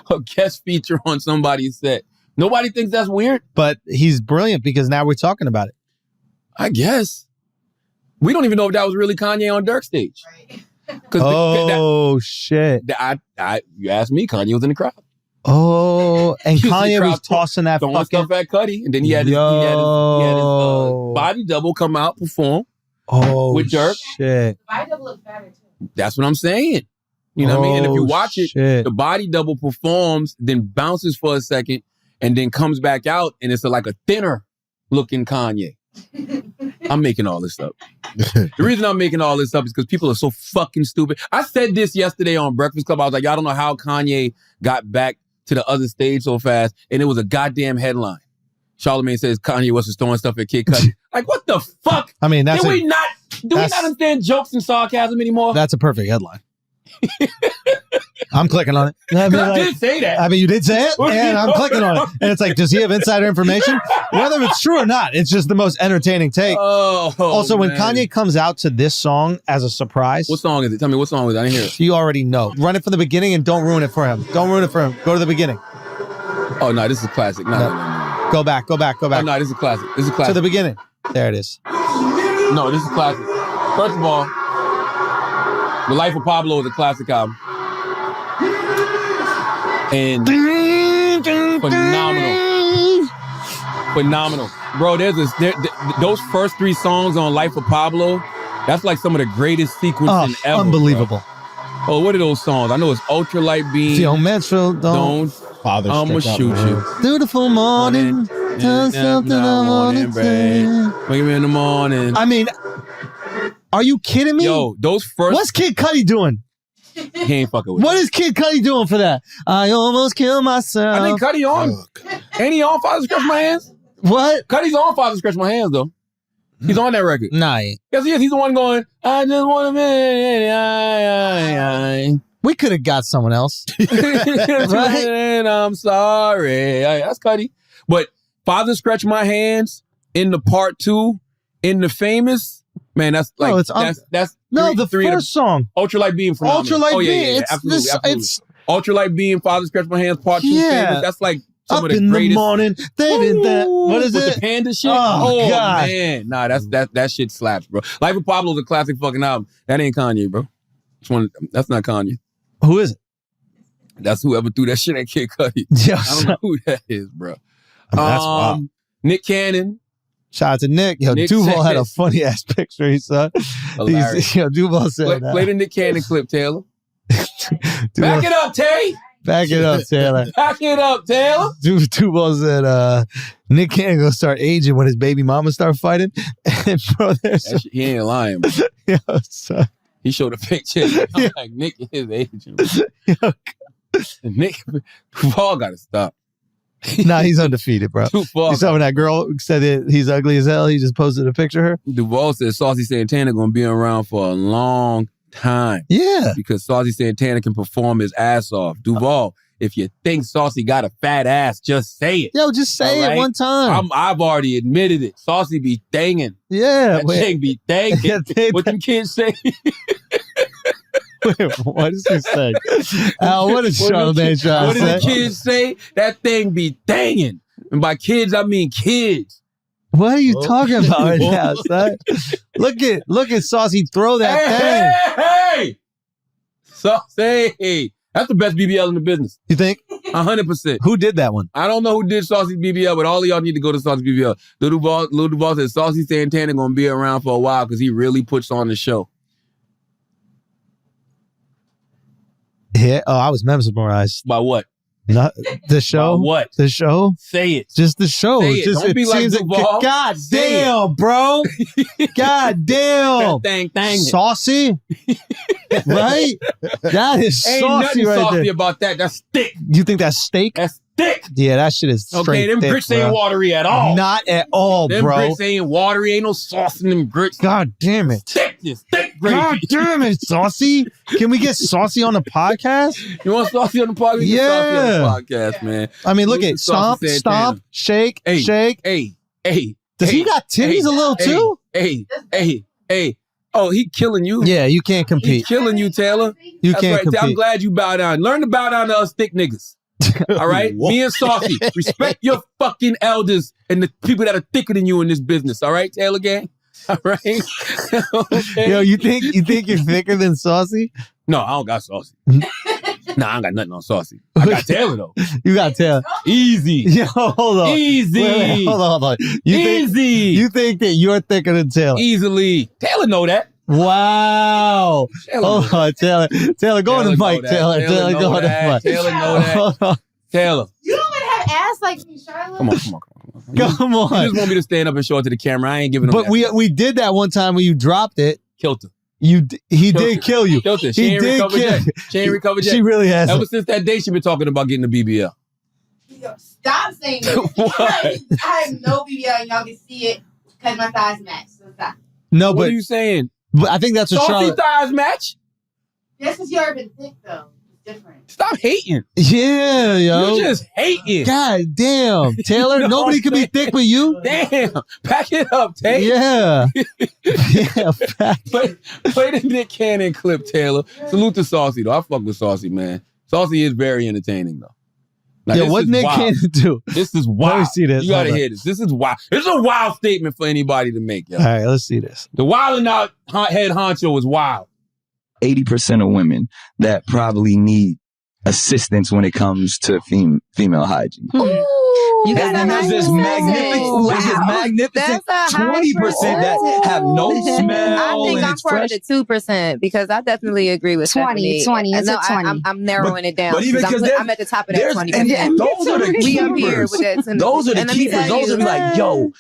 a guest feature on somebody's set? Nobody thinks that's weird? But he's brilliant because now we're talking about it. I guess. We don't even know if that was really Kanye on Durk stage. Oh, shit. You asked me, Kanye was in the crowd. Oh, and He was in the Kanye crowd was tossing that throwing fucking... stuff at Cudi, and then he had his body double come out, perform with Durk. Shit. Body double looks better too. That's what I'm saying. You know what I mean? And if you watch it, shit. the body double performs, then bounces for a second, and then comes back out, and it's like a thinner looking Kanye. I'm making all this up. The reason I'm making all this up is because people are so fucking stupid. I said this yesterday on Breakfast Club. I was like, y'all don't know how Kanye got back to the other stage so fast, and it was a goddamn headline. Charlamagne says Kanye was throwing stuff at Kid Cudi. Like, what the fuck? I mean, Do we not understand jokes and sarcasm anymore? That's a perfect headline. I'm clicking on it. I did say that. I mean, you did say it, and I'm clicking on it. And it's like, does he have insider information? Whether it's true or not, it's just the most entertaining take. Also, when Kanye comes out to this song as a surprise. What song is it? Tell me what song is it? I didn't hear it. You already know. Run it from the beginning and don't ruin it for him. Don't ruin it for him. Go to the beginning. Oh, no, this is a classic. No. Go back. Oh, no, this is a classic. This is a classic. To the beginning. There it is. No, this is classic. First of all, The Life of Pablo is a classic album. And phenomenal. Bro, those first three songs on Life of Pablo, that's like some of the greatest sequencing ever. Unbelievable. Bro. Oh, what are those songs? I know it's Ultralight Beam. Yo, Metro, don't. Father, I'ma shoot you. Beautiful morning. Tell something I want to tell. Wake me in the morning. I mean, are you kidding me? Yo, those first... What's Kid Cudi doing? He ain't fucking with What is Kid Cudi doing for that? I almost killed myself. I think Cudi on. Ain't he on Father Scratch My Hands? What? Cudi's on Father Scratch My Hands, though. He's on that record. Nah, he ain't. Yes, he is. He's the one going, I just want a minute. We could have got someone else. Right? And I'm sorry. That's Cudi. But Father Scratch My Hands in the part 2, in the famous, man, that's like, that's the first song. Ultralight Beam from Ultralight Beam. Yeah, absolutely. Ultralight Beam, Father Scratch My Hands, part 2 famous. That's like some Up of the in greatest. the morning, they did that. What is with it? the panda shit? Oh, God. Man. Nah, that shit slaps, bro. Life of Pablo is a classic fucking album. That ain't Kanye, bro. That's not Kanye. Who is it? That's whoever threw that shit at Kid Cudi. Yes. I don't know who that is, bro. That's wild. Nick Cannon. Shout out to Nick. Yo, Nick Duval said had a this. funny ass picture, he said. Duval said Play the Nick Cannon clip, Taylor. Duval, Back it up, Tay. back it up, Taylor. Back it up, Taylor. Duval said Nick Cannon gonna start aging when his baby mama start fighting. And bro, He ain't lying, bro. Yo, son. He showed a picture. I'm like, Nick is Asian. Nick, Duval got to stop. Nah, he's undefeated, bro. You saw when that girl said that he's ugly as hell, he just posted a picture of her? Duval said Saucy Santana going to be around for a long time. Yeah. Because Saucy Santana can perform his ass off. Duval, if you think Saucy got a fat ass, just say it. Yo, just say it one time. I've already admitted it. Saucy be thangin'. Yeah. That thing be thangin'. What them kids say? Wait, what does he say? Al, what is Charlamagne trying to say? What do the kids say? That thing be thangin'. And by kids, I mean kids. What are you talking about right now, son? Look at Saucy throw that thing. Hey! Saucy! That's the best BBL in the business. You think? 100%. Who did that one? I don't know who did Saucy BBL, but all of y'all need to go to Saucy BBL. Lil Duval said Saucy Santana gonna be around for a while because he really puts on the show. Yeah. Oh, I was mesmerized. By what? Not the show. By what? The show. Say it. Just the show. Say it. Just, Don't be like seems Duval. God Say damn, bro. God damn. That thing. Saucy. Right? That is Ain't saucy nothing right saucy there. about that. That's thick. You think that's steak? That's thick. Yeah, that shit is straight Okay, them thick, grits bro. ain't watery at all. Not at all, them bro. grits ain't watery. Ain't no sauce in them grits. God damn it. Thickness. Thick gravy. God damn it, Saucy. Can we get Saucy on the podcast? You want Saucy on the podcast? Get Yeah. Saucy on the podcast, man. I mean, look Saucy at stomp, Santana. stomp, shake, Hey, shake. Hey. Does he got titties a little too? Hey. Oh, he killing you. Yeah, you can't He compete. killing you, Taylor. You That's can't right. compete. I'm glad you bow down. Learn to bow down to us thick niggas. All right? Me and Saucy. Respect your fucking elders and the people that are thicker than you in this business. All right, Taylor gang? All right? Okay. Yo, you think you're thicker than Saucy? No, I don't got Saucy. Nah, I ain't got nothing on Saucy. I got Taylor, though. You got Taylor. Easy. Yo, hold on. Easy. Wait, hold on. Easy. You think that you're thicker than Taylor? Easily. Taylor know that. Wow. Hold on, Taylor. Taylor, go on the mic, Taylor. Taylor, go on the mic. Taylor know that. Hold on. Taylor. You don't even have ass like me, Charlotte. Come on. Come You on. just want me to stand up and show it to the camera. I ain't giving him But that. we did that one time when you dropped it. Killed her. He did kill you. Killed her. She He ain't did recovered kill yet. you. She ain't recovered yet. She really hasn't. Ever since that day, she been talking about getting the BBL. Stop saying that. What? I have no BBL and y'all can see it because my thighs match. So stop. No, What but are you saying? I think that's what Saucy Charlotte. thighs match? Just because you already been thick though. It's different. Stop hating. Yeah, yo. You're just hating. God damn, Taylor. You know Nobody what can I'm be thick with you. Damn. Pack it up, Tay. Yeah. Yeah. fact. Play the Nick Cannon clip, Taylor. Salute to Saucy, though. I fuck with Saucy, man. Saucy is very entertaining, though. Now, Yeah, this what is Nick wild. Cannon do? This is Let wild. me see this. You gotta Hold on. hear this. This is wild. This is a wild statement for anybody to make, yo. All right, let's see this. The wilding out head honcho is wild. 80% of women that probably need assistance when it comes to female hygiene. You got And then there's this magnificent That's a high 20% that have no smell I think and I'm it's part fresh. of the 2% because I definitely agree with 20, Stephanie. 20, it's No, a 20. I'm narrowing it down. But even because I'm at the top of that 20%. and those are the We up here keepers. with that 20%. Those are the And let me keepers. tell Those you- are like, yo,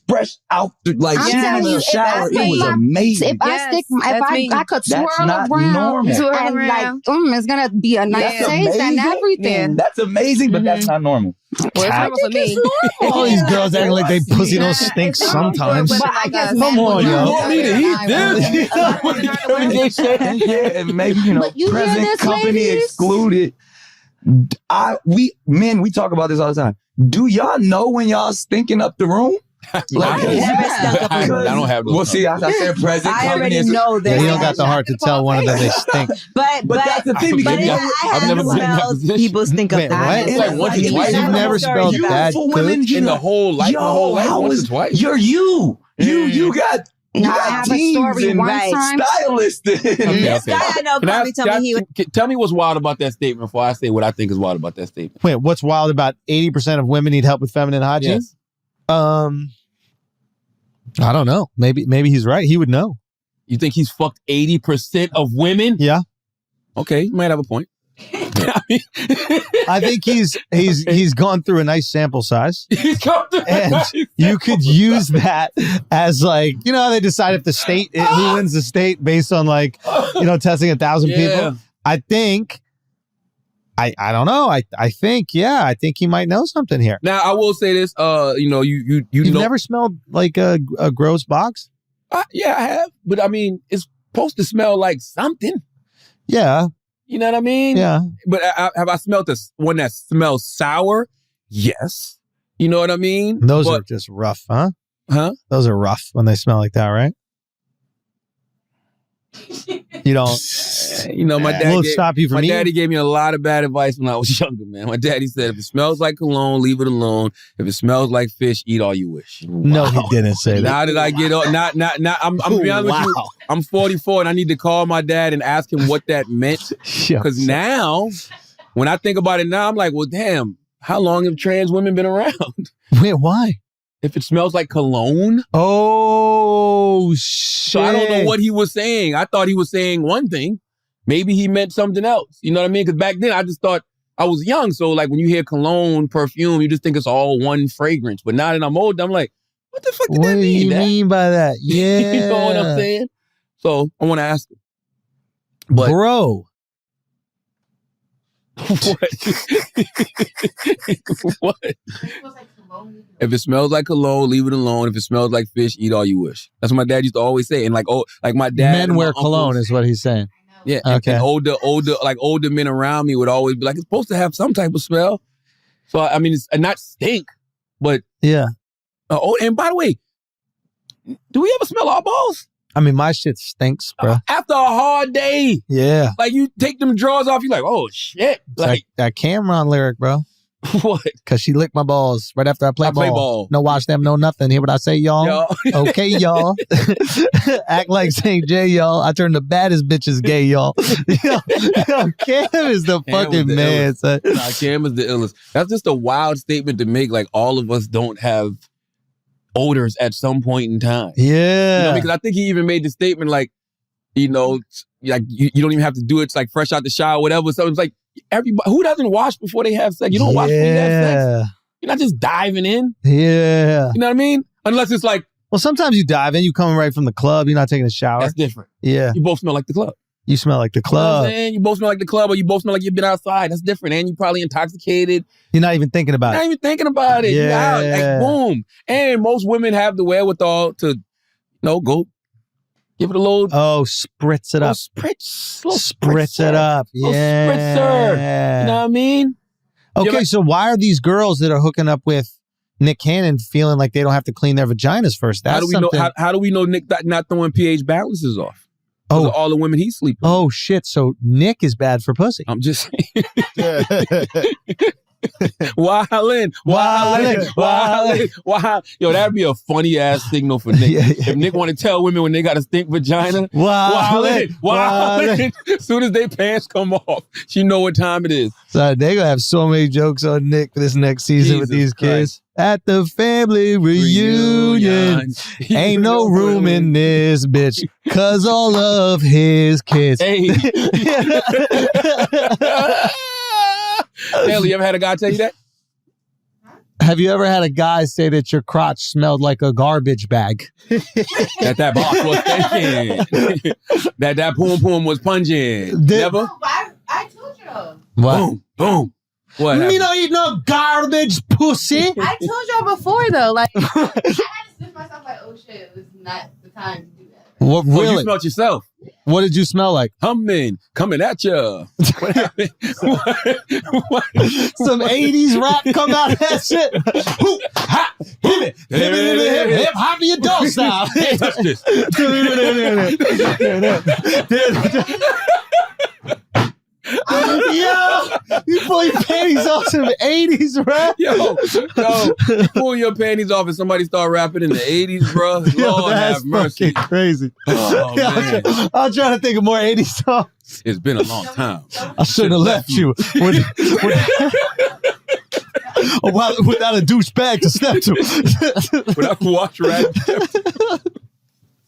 fresh out, like I'm sitting telling in you, the if shower. I It was put my- amazing. If I stick, if that's me. I could That's swirl not around normal. Swirl and around. like, it's gonna be a nice That's taste and amazing. everything. That's amazing, but that's not normal. Well, it's normal for me. All these girls acting like they pussy don't stink sometimes. But I guess Come men on, would yo. know You want me to better eat than I this? would. What they say? Yeah, and maybe, But you hear present this, company ladies? excluded. We talk about this all the time. Do y'all know when y'all stinking up the room? I don't have those. Well, see, I said present I company. already is- know Yeah, that. you don't got the heart to tell one of them they stink. But that's the thing. But because I've I never have been in that smelled position. people stink up Wait, the what? house. It's like once or You've twice. You've never spelled that beautiful good? women, In the whole life, yo, my whole life, how once is- or twice. You're you. You got. You No, I got have a teams story and one right. time. stylists. This guy I know probably told me he was. Tell me what's wild about that statement before I say what I think is wild about that statement. Wait, what's wild about 80% of women need help with feminine hygiene? Yes. I don't know. Maybe he's right. He would know. You think he's fucked 80% of women? Yeah. Okay, you might have a point. I think he's gone through a nice sample size. And you could use that as like, you know how they decide if the state, who wins the state based on like, you know, testing 1,000 people. I think, I don't know. I think he might know something here. Now I will say this, you know, you've never smelled like a gross box? Yeah, I have. But I mean, it's supposed to smell like something. Yeah. You know what I mean? Yeah. But have I smelled one that smells sour? Yes. You know what I mean? Those are just rough, huh? Huh? Those are rough when they smell like that, right? You don't. You know, my dad. Will it stop you from eating? My daddy gave me a lot of bad advice when I was younger, man. My daddy said, if it smells like cologne, leave it alone. If it smells like fish, eat all you wish. No, he didn't say that. Now that I get on, not. I'm gonna be honest with you. I'm 44 and I need to call my dad and ask him what that meant. Because now, when I think about it now, I'm like, well, damn, how long have trans women been around? Wait, why? If it smells like cologne. Oh, shit. So I don't know what he was saying. I thought he was saying one thing. Maybe he meant something else. You know what I mean? Because back then I just thought I was young. So like when you hear cologne, perfume, you just think it's all one fragrance. But now that I'm old, I'm like, what the fuck did that mean? What do you mean by that? Yeah. You know what I'm saying? So I want to ask him. But, bro. What? If it smells like cologne, leave it alone. If it smells like fish, eat all you wish. That's what my dad used to always say. And like, my dad. Men wear cologne is what he's saying. Yeah. Okay. And older men around me would always be like, it's supposed to have some type of smell. So I mean, it's not stink, but yeah. And by the way, do we ever smell our balls? I mean, my shit stinks, bro. After a hard day. Yeah. Like you take them drawers off, you're like, oh shit. Like that Cameron lyric, bro. What? Because she licked my balls right after I play ball. No wash them, no nothing. Hear what I say, y'all? Okay, y'all. Act like St. J, y'all. I turn the baddest bitches gay, y'all. Yo, Cam is the fucking man. Son. Nah, Cam is the illest. That's just a wild statement to make. Like all of us don't have odors at some point in time. Yeah. You know, because I think he even made the statement like, you know, like you don't even have to do it. It's like fresh out the shower, whatever. So it's like, everybody who doesn't wash before they have sex? You don't wash before you have sex. You're not just diving in. Yeah. You know what I mean? Unless it's like, well, sometimes you dive in, you coming right from the club, you're not taking a shower. That's different. Yeah. You both smell like the club. You smell like the club. You know what I'm saying? You both smell like the club, or you both smell like you've been outside. That's different. And you're probably intoxicated. You're not even thinking about it. Not even thinking about it. Yeah. You're out. Like, boom. And most women have the wherewithal to, you know, go give it a little. Oh, spritz it up. Spritz it up. Yeah. Spritzer. You know what I mean? Okay, so why are these girls that are hooking up with Nick Cannon feeling like they don't have to clean their vaginas first? That's how do we know Nick not throwing pH balances off? Oh, all the women he's sleeping with. Oh shit! So Nick is bad for pussy. I'm just saying. Wildin'. Yo, that'd be a funny ass signal for Nick. If Nick want to tell women when they got a stink vagina, wildin'. As soon as their pants come off, she know what time it is. So they gonna have so many jokes on Nick for this next season with these kids. At the family reunion, ain't no room in this bitch, cause all of his kids. Hey. Taylor, you ever had a guy tell you that? Have you ever had a guy say that your crotch smelled like a garbage bag? that box was thinking. that poom poom was pungent. Never? I told you. What? Boom, boom. What? Me don't eat no garbage pussy. I told y'all before though, like I had to sniff myself like, oh shit, it was not the time to do that. What really? You smelled yourself. What did you smell like? Humming, coming at ya. Some 80s rap come out of that shit. Hoop, hop, hip it, hip hop your dog style. Hey, touch this. Yo, you pull your panties off some 80s rap? Yo, pull your panties off and somebody start rapping in the 80s, bro. Lord that's have mercy. Crazy. Oh, man. I'm trying to think of more 80s songs. It's been a long time. I shouldn't have left you. Without a douchebag to step to. Without a wash rag.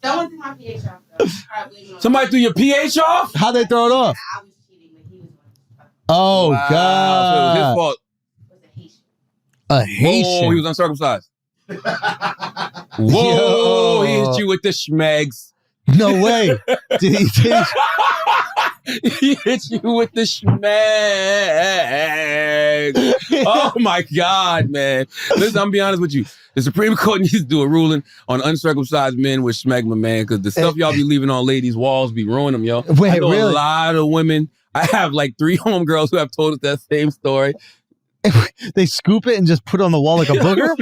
Someone threw my pH off though. Somebody threw your pH off? How'd they throw it off? I was cheating, but he was Oh, Wow. God. So it was his fault. A Haitian. Whoa, he was uncircumcised. Whoa, he hit you with the schmegs. No way. Did he? He hit you with the schmeg. Oh my God, man. Listen, I'm be honest with you. The Supreme Court needs to do a ruling on uncircumcised men with schmegma, man, because the stuff y'all be leaving on ladies' walls be ruining them, yo. Wait, I know really? a lot of women. I have like 3 homegirls who have told us that same story. They scoop it and just put it on the wall like a booger?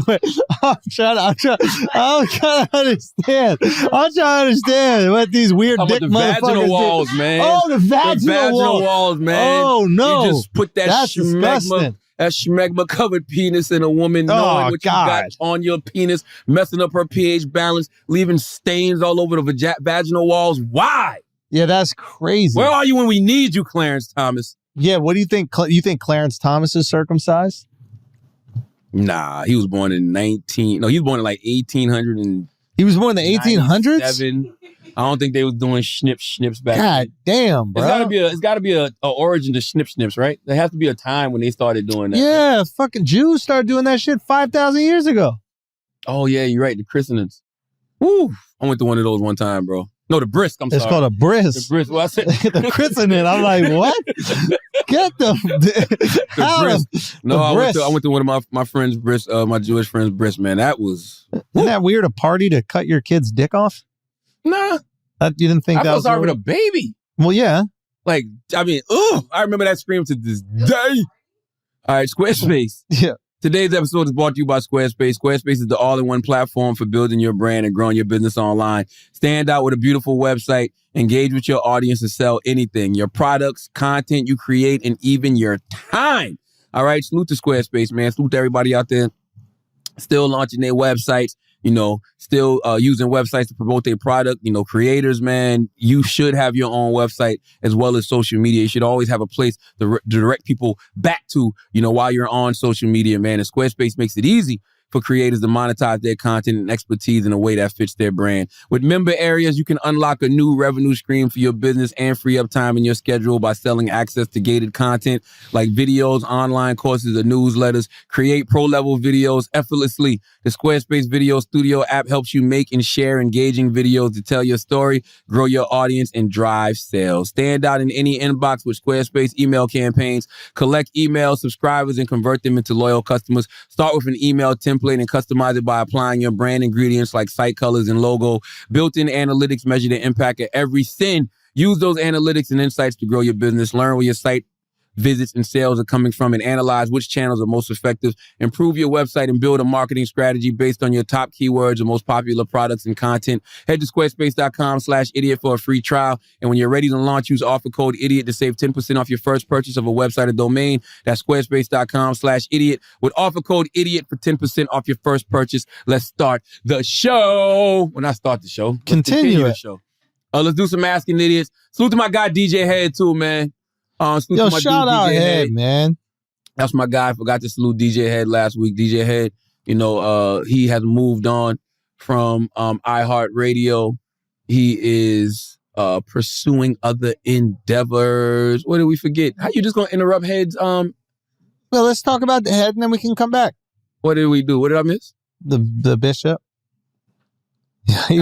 wait. I'm trying to understand. I'm trying to understand what these weird dick the motherfuckers vaginal do. walls, man. Oh, the vaginal walls, man. Oh, no. You just put That's disgusting. that schmegma covered penis in a woman, knowing what you got on your penis, messing up her pH balance, leaving stains all over the vaginal walls. Why? Yeah, that's crazy. Where are you when we need you, Clarence Thomas? Yeah, what do you think? You think Clarence Thomas is circumcised? Nah, he was born in he was born in like 1800 and he was born in the 1800s? I don't think they was doing snips back God then. damn, bro. It's gotta be a origin to snips, right? There has to be a time when they started doing that. Yeah, right? fucking Jews started doing that shit 5,000 years ago. Oh yeah, you're right. The christenings. Woo! I went to one of those one time, bro. No, the brisk. I'm sorry. It's called a brisk. The brisk. Well, I said the christening. I'm like, what? Get the brisk. No, I went to one of my friends' brisk, my Jewish friends' brisk. Man, that was. Isn't that weird? A party to cut your kid's dick off? Nah, you didn't think I that felt was sorry for the baby. Well, yeah. Like, I mean, I remember that scream to this day. All right, Squarespace. Yeah. Today's episode is brought to you by Squarespace. Squarespace is the all-in-one platform for building your brand and growing your business online. Stand out with a beautiful website, engage with your audience, and sell anything. Your products, content you create, and even your time. All right, salute to Squarespace, man. Salute to everybody out there still launching their websites, still using websites to promote their product. Creators, man, you should have your own website as well as social media. You should always have a place to direct people back to, while you're on social media, man. And Squarespace makes it easy for creators to monetize their content and expertise in a way that fits their brand. With member areas, you can unlock a new revenue stream for your business and free up time in your schedule by selling access to gated content like videos, online courses, or newsletters. Create pro-level videos effortlessly. The Squarespace Video Studio app helps you make and share engaging videos to tell your story, grow your audience, and drive sales. Stand out in any inbox with Squarespace email campaigns. Collect email subscribers and convert them into loyal customers. Start with an email template and customize it by applying your brand ingredients like site colors and logo. Built-in analytics measure the impact of every send. Use those analytics and insights to grow your business. Learn where your site visits and sales are coming from and analyze which channels are most effective. Improve your website and build a marketing strategy based on your top keywords and most popular products and content. Head to squarespace.com/idiot for a free trial. And when you're ready to launch, use offer code IDIOT to save 10% off your first purchase of a website or domain. That's squarespace.com/idiot with offer code IDIOT for 10% off your first purchase. Let's start the show. Well, not start the show. Continue the it. show. Let's do some Asking Idiots. Salute to my guy DJ Head too, man. Yo, shout out Head, man. That's my guy. I forgot to salute DJ Head last week. DJ Head, he has moved on from iHeartRadio. He is pursuing other endeavors. What did we forget? How you just gonna interrupt Head's? Well, let's talk about the Head and then we can come back. What did we do? What did I miss? The bishop. He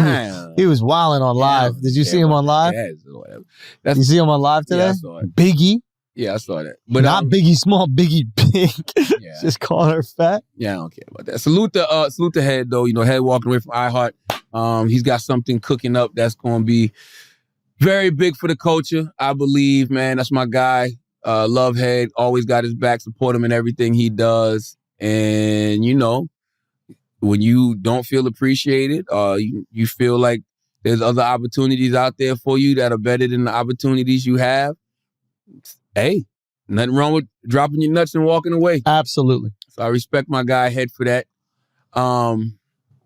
was wilding on live. Did you see him on live? You see him on live today? Yeah, I saw it. Biggie. Yeah, I saw that. But not Biggie Small, Biggie Big. Yeah. Just calling her fat. Yeah, I don't care about that. Salute to Head though. Head walking away from iHeart. He's got something cooking up that's going to be very big for the culture. I believe, man. That's my guy. Love Head. Always got his back. Support him in everything he does. And when you don't feel appreciated, you feel like there's other opportunities out there for you that are better than the opportunities you have. Hey, nothing wrong with dropping your nuts and walking away. Absolutely. So I respect my guy Head for that.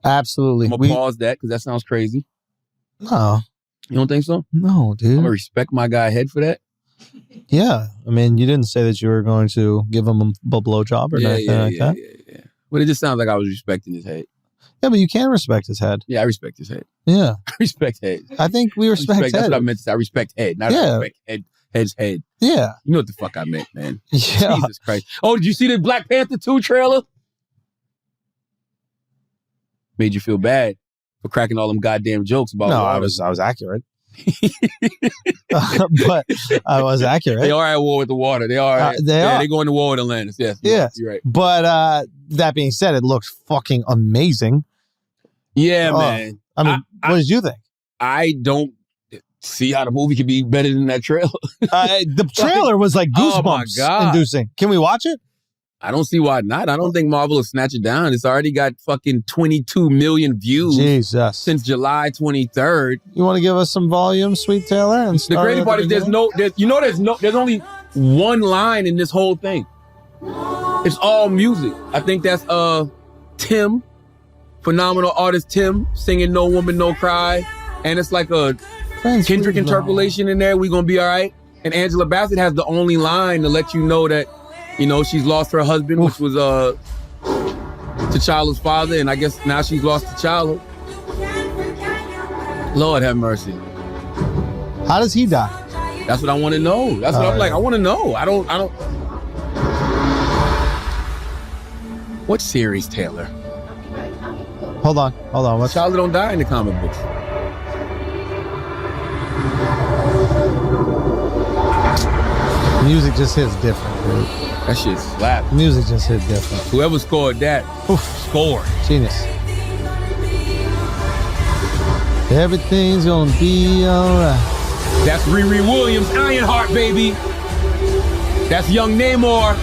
Absolutely. I'm gonna pause that because that sounds crazy. No. You don't think so? No, dude. I'm gonna respect my guy Head for that. Yeah. I mean, you didn't say that you were going to give him a blowjob or anything like that. Yeah. But it just sounds like I was respecting his head. Yeah, but you can respect his head. Yeah, I respect his head. Yeah. I respect Head. I think we respect Head. That's what I meant to say. I respect Head, not respect Head. His head. Yeah. You know what the fuck I meant, man. Yeah. Jesus Christ. Oh, did you see the Black Panther 2 trailer? Made you feel bad for cracking all them goddamn jokes about No, water. I was accurate. But I was accurate. They are at war with the water. They are. They are. They going to war with Atlantis. Yes. Yes. You're right. But that being said, it looks fucking amazing. Yeah, man. I mean, what did you think? I don't see how the movie could be better than that trailer. The trailer was like Oh my goosebumps God. inducing. Can we watch it? I don't see why not. I don't think Marvel will snatch it down. It's already got fucking 22 million views Jesus. since July 23rd. You want to give us some volume, Sweet Taylor? And The crazy part is there's only one line in this whole thing. It's all music. I think that's Tim, phenomenal artist Tim, singing No Woman, No Cry. And it's like a Kendrick interpolation in there. We gonna be all right. And Angela Bassett has the only line to let you know that, you know, she's lost her husband, which was T'Challa's father, and I guess now she's lost T'Challa. Lord have mercy. How does he die? That's what I want to know. That's what I'm like. I want to know. I don't. What series, Taylor? Hold on. What? T'Challa don't die in the comic books. Music just hits different, dude. That shit slap. Music just hit different. Whoever scored that, scored. Genius. Everything's gonna be alright. That's Riri Williams, Ironheart, baby. That's young Namor.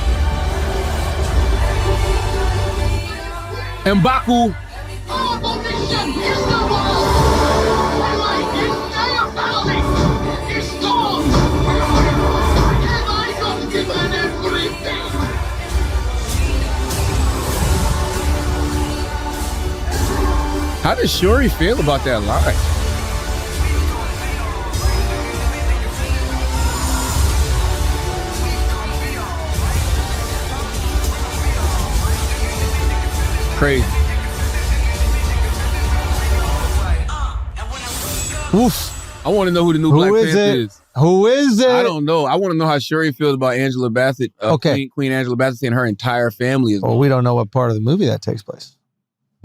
M'Baku. How does Shuri feel about that line? Crazy. Oof. I want to know who the new Black Panther is. Who is it? I don't know. I want to know how Shuri feels about Angela Bassett. Queen Angela Bassett saying her entire family is. Well, we don't know what part of the movie that takes place.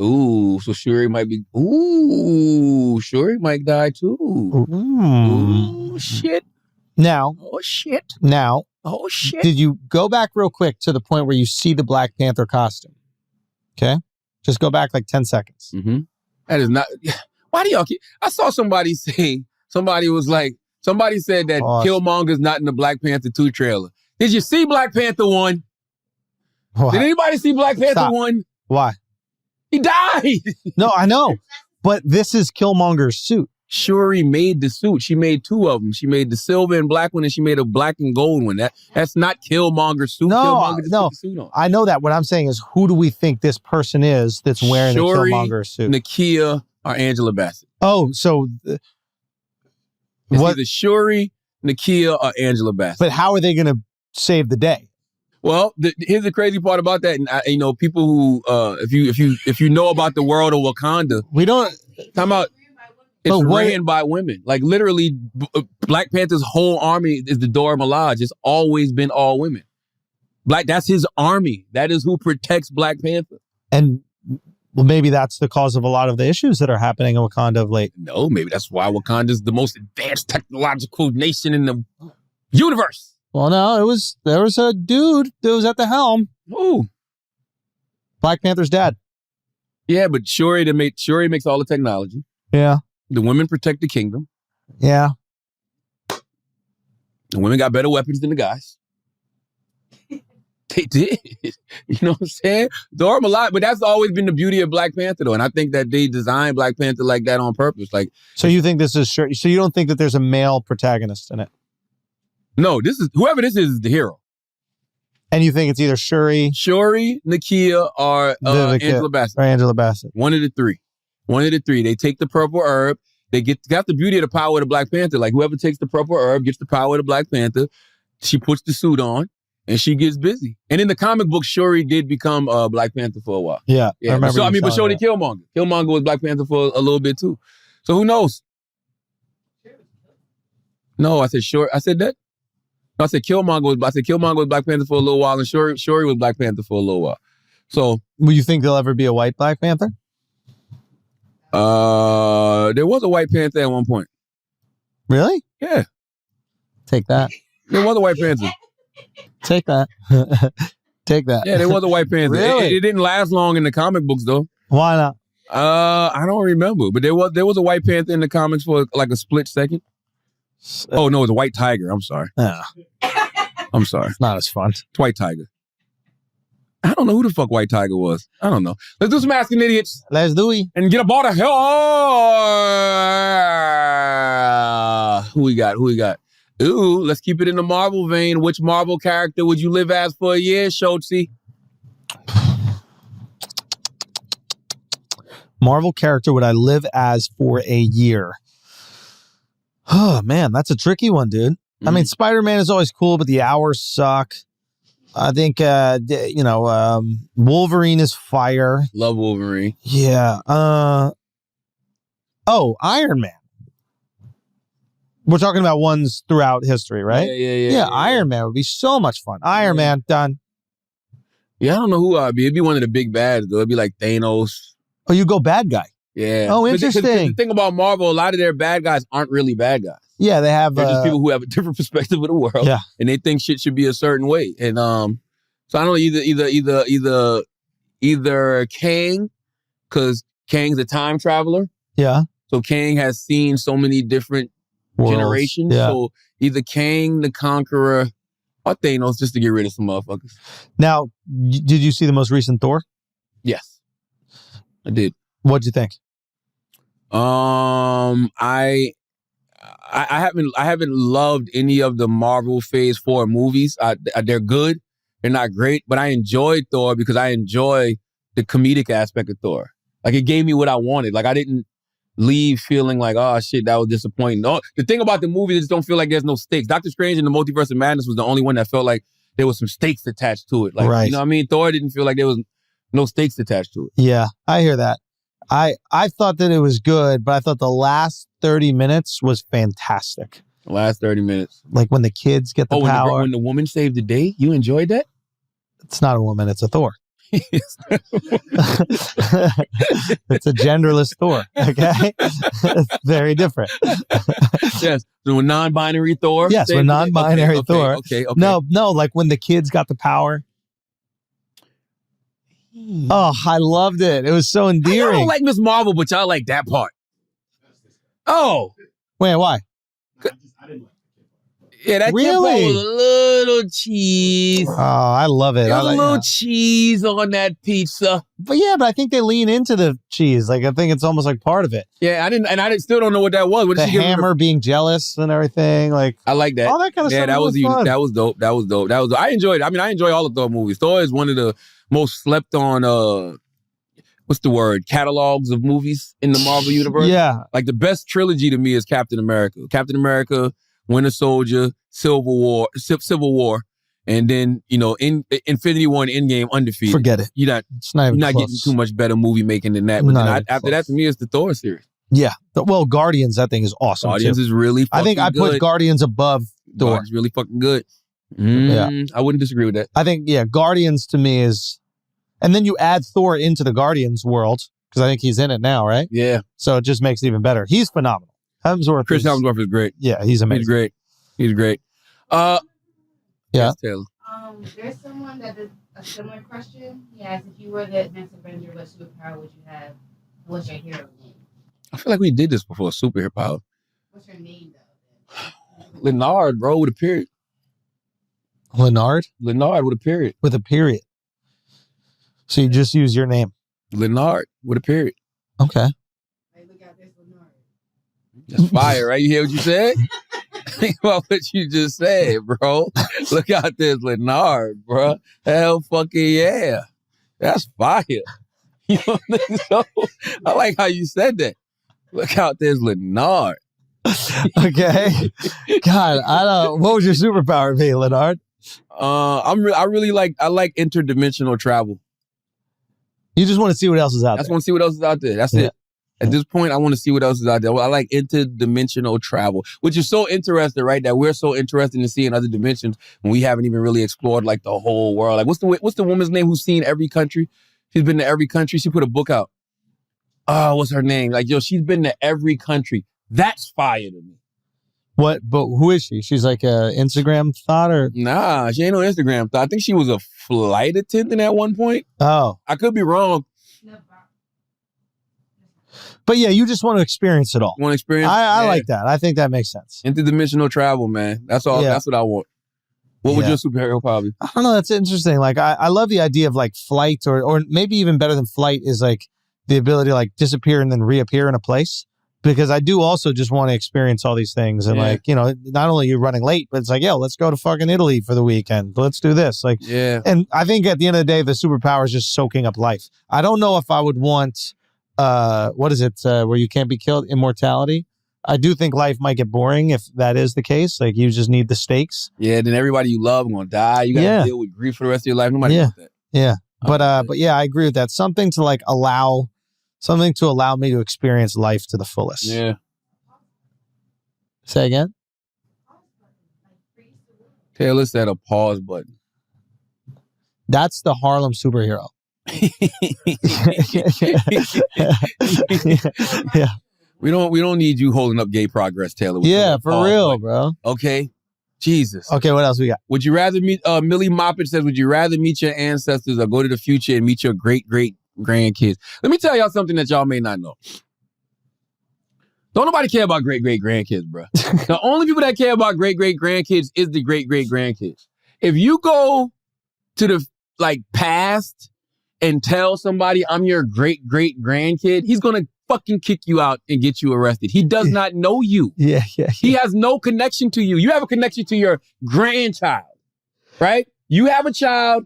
Ooh, so Shuri might be. Ooh, Shuri might die too. Ooh, shit. Now. Oh shit. Now. Oh shit. Did you go back real quick to the point where you see the Black Panther costume? Okay. Just go back like 10 seconds. Mm-hmm. That is not. Why do y'all keep? I saw somebody say. Somebody said that Killmonger's not in the Black Panther 2 trailer. Did you see Black Panther 1? What? Did anybody see Black Panther 1? Why? He died. No, I know. But this is Killmonger's suit. Shuri made the suit. She made 2 of them. She made the silver and black one, and she made a black and gold one. That's not Killmonger's suit. No, Killmonger just no. put the suit on. I know that. What I'm saying is, who do we think this person is that's wearing Shuri, the Killmonger suit? Nakia, or Angela Bassett. Oh, so It's either Shuri, Nakia, or Angela Bassett. But how are they going to save the day? Well, here's the crazy part about that, and people who, if you know about the world of Wakanda, we don't. Talking about it's ran by women. Like literally, Black Panther's whole army is the Dora Milaje. It's always been all women. That's his army. That is who protects Black Panther. And well, maybe that's the cause of a lot of the issues that are happening in Wakanda of late. No, maybe that's why Wakanda's the most advanced technological nation in the universe. Well, no, there was a dude that was at the helm. Ooh. Black Panther's dad. Yeah, but Shuri makes all the technology. Yeah. The women protect the kingdom. Yeah. The women got better weapons than the guys. They did. You know what I'm saying? Dora Milaje, but that's always been the beauty of Black Panther, though. And I think that they designed Black Panther like that on purpose. Like, so you think this is Shuri? So you don't think that there's a male protagonist in it? No, whoever this is the hero. And you think it's either Shuri, Nakia, or Angela Bassett. Or Angela Bassett. One of the three. They take the purple herb. They got the beauty of the power of the Black Panther. Like whoever takes the purple herb gets the power of the Black Panther. She puts the suit on and she gets busy. And in the comic book, Shuri did become Black Panther for a while. Yeah. I remember. But so did Killmonger. Killmonger was Black Panther for a little bit too. So who knows? No, I said Shuri. I said that. I said Killmonger was Black Panther for a little while, and Shuri was Black Panther for a little while. So, will you think there'll ever be a white Black Panther? There was a White Panther at one point. Really? Yeah. Take that. There was a White Panther. Take that. Take that. Yeah, there was a White Panther. Really? It didn't last long in the comic books, though. Why not? I don't remember, but there was a White Panther in the comics for like a split second. Oh no, it was a White Tiger. I'm sorry. I'm sorry. It's not as fun. It's White Tiger. I don't know who the fuck White Tiger was. I don't know. Let's do some Asking Idiots. Let's do it. And get a ball of hell. Who we got? Ooh, let's keep it in the Marvel vein. Which Marvel character would you live as for a year, Schultz? Marvel character would I live as for a year? Oh, man, that's a tricky one, dude. I mean, Spider-Man is always cool, but the hours suck. I think, Wolverine is fire. Love Wolverine. Yeah. Iron Man. We're talking about ones throughout history, right? Yeah. Iron Man would be so much fun. Iron Man, done. Yeah, I don't know who I'd be. It'd be one of the big bads, though. It'd be like Thanos. Oh, you go bad guy. Yeah. Oh, But interesting. the thing about Marvel, a lot of their bad guys aren't really bad guys. Yeah, they have... They're just people who have a different perspective of the world. Yeah. And they think shit should be a certain way. And so I don't know, either Kang, because Kang's a time traveler. Yeah. So Kang has seen so many different generations. Yeah. So either Kang the Conqueror or Thanos, just to get rid of some motherfuckers. Now, did you see the most recent Thor? Yes, I did. What'd you think? I haven't loved any of the Marvel Phase 4 movies. They're good. They're not great, but I enjoyed Thor because I enjoy the comedic aspect of Thor. Like, it gave me what I wanted. Like, I didn't leave feeling like, oh shit, that was disappointing. No, the thing about the movie, I just don't feel like there's no stakes. Doctor Strange and the Multiverse of Madness was the only one that felt like there was some stakes attached to it. Like, right. You know what I mean? Thor didn't feel like there was no stakes attached to it. Yeah, I hear that. I thought that it was good, but I thought the last 30 minutes was fantastic. The last 30 minutes. Like when the kids get the power. When the woman saved the day? You enjoyed that? It's not a woman, it's a Thor. It's a genderless Thor, okay? It's very different. Yes, so a non-binary Thor? Yes, we're non-binary Thor. Okay. No, like when the kids got the power. Oh, I loved it. It was so endearing. I don't like Miss Marvel, but y'all like that part. Oh. Wait, why? Yeah, that kid part was a little cheese. Oh, I love it. There was a little cheese on that pizza. But I think they lean into the cheese. Like, I think it's almost like part of it. Yeah, I still don't know what that was. What the hammer being jealous and everything. Like, I like that. All that kind of stuff. Yeah, that was dope. That was dope. I enjoyed it. I mean, I enjoy all the Thor movies. Thor is one of the most slept on what's the word? Catalogs of movies in the Marvel universe. Yeah. Like, the best trilogy to me is Captain America. Captain America, Winter Soldier, Civil War, and then, in Infinity War and Endgame undefeated. Forget it. You're not getting too much better movie making than that. But then after that, to me, it's the Thor series. Yeah. Well, Guardians, that thing is awesome. Guardians is really fucking good. I think I put Guardians above Thor. Guardians really fucking good. Yeah. I wouldn't disagree with that. I think, Guardians to me is... And then you add Thor into the Guardians world, because I think he's in it now, right? Yeah. So it just makes it even better. He's phenomenal. Chris Hemsworth is great. Yeah, he's amazing. He's great. Yeah. Yes, Taylor. There's someone that did a similar question. He asked, if you were the next Avenger, what superpower would you have? What's your hero name? I feel like we did this before, superhero. What's your name, though? Leonard, bro, with a period. Leonard with a period. With a period. So you just use your name. Leonard with a period. Okay. That's fire, right? You hear what you said? Think about what you just said, bro. Look out this Leonard, bro. Hell fucking yeah. That's fire. You don't think so? I like how you said that. Look out this Leonard. Okay. God, I don't. What would your superpower be, Leonard? I like interdimensional travel. You just want to see what else is out there. I just want to see what else is out there. That's it. At this point, I want to see what else is out there. Well, I like interdimensional travel, which is so interesting, right? That we're so interested in seeing other dimensions when we haven't even really explored like the whole world. Like, what's the woman's name who's seen every country? She's been to every country. She put a book out. Oh, what's her name? Like, yo, she's been to every country. That's fire to me. What? But who is she? She's like a Instagram thought or? Nah, she ain't no Instagram thought. I think she was a flight attendant at one point. Oh. I could be wrong. But yeah, you just want to experience it all. Want to experience? I like that. I think that makes sense. Interdimensional travel, man. That's all. Yeah. That's what I want. What would your superhero power be? I don't know. That's interesting. Like, I love the idea of like flight or maybe even better than flight is like the ability to like disappear and then reappear in a place. Because I do also just want to experience all these things. And like, you know, not only you're running late, but it's like, yo, let's go to fucking Italy for the weekend. Let's do this. Like, and I think at the end of the day, the superpower is just soaking up life. I don't know if I would want, what is it, where you can't be killed? Immortality. I do think life might get boring if that is the case. Like, you just need the stakes. Yeah, then everybody you love going to die. You got to deal with grief for the rest of your life. Nobody wants that. Yeah. But yeah, I agree with that. Something to allow me to experience life to the fullest. Yeah. Say again? Taylor said a pause button. That's the Harlem superhero. Yeah. We don't need you holding up gay progress, Taylor. Yeah, for real, bro. Okay. Jesus. Okay, what else we got? Would you rather meet, Millie Moppet says, would you rather meet your ancestors or go to the future and meet your great-great-grandkids? Let me tell y'all something that y'all may not know. Don't nobody care about great-great-grandkids, bro. The only people that care about great-great-grandkids is the great-great-grandkids. If you go to the, past and tell somebody I'm your great-great-grandkid, he's going to fucking kick you out and get you arrested. He does not know you. Yeah. He has no connection to you. You have a connection to your grandchild, right? You have a child.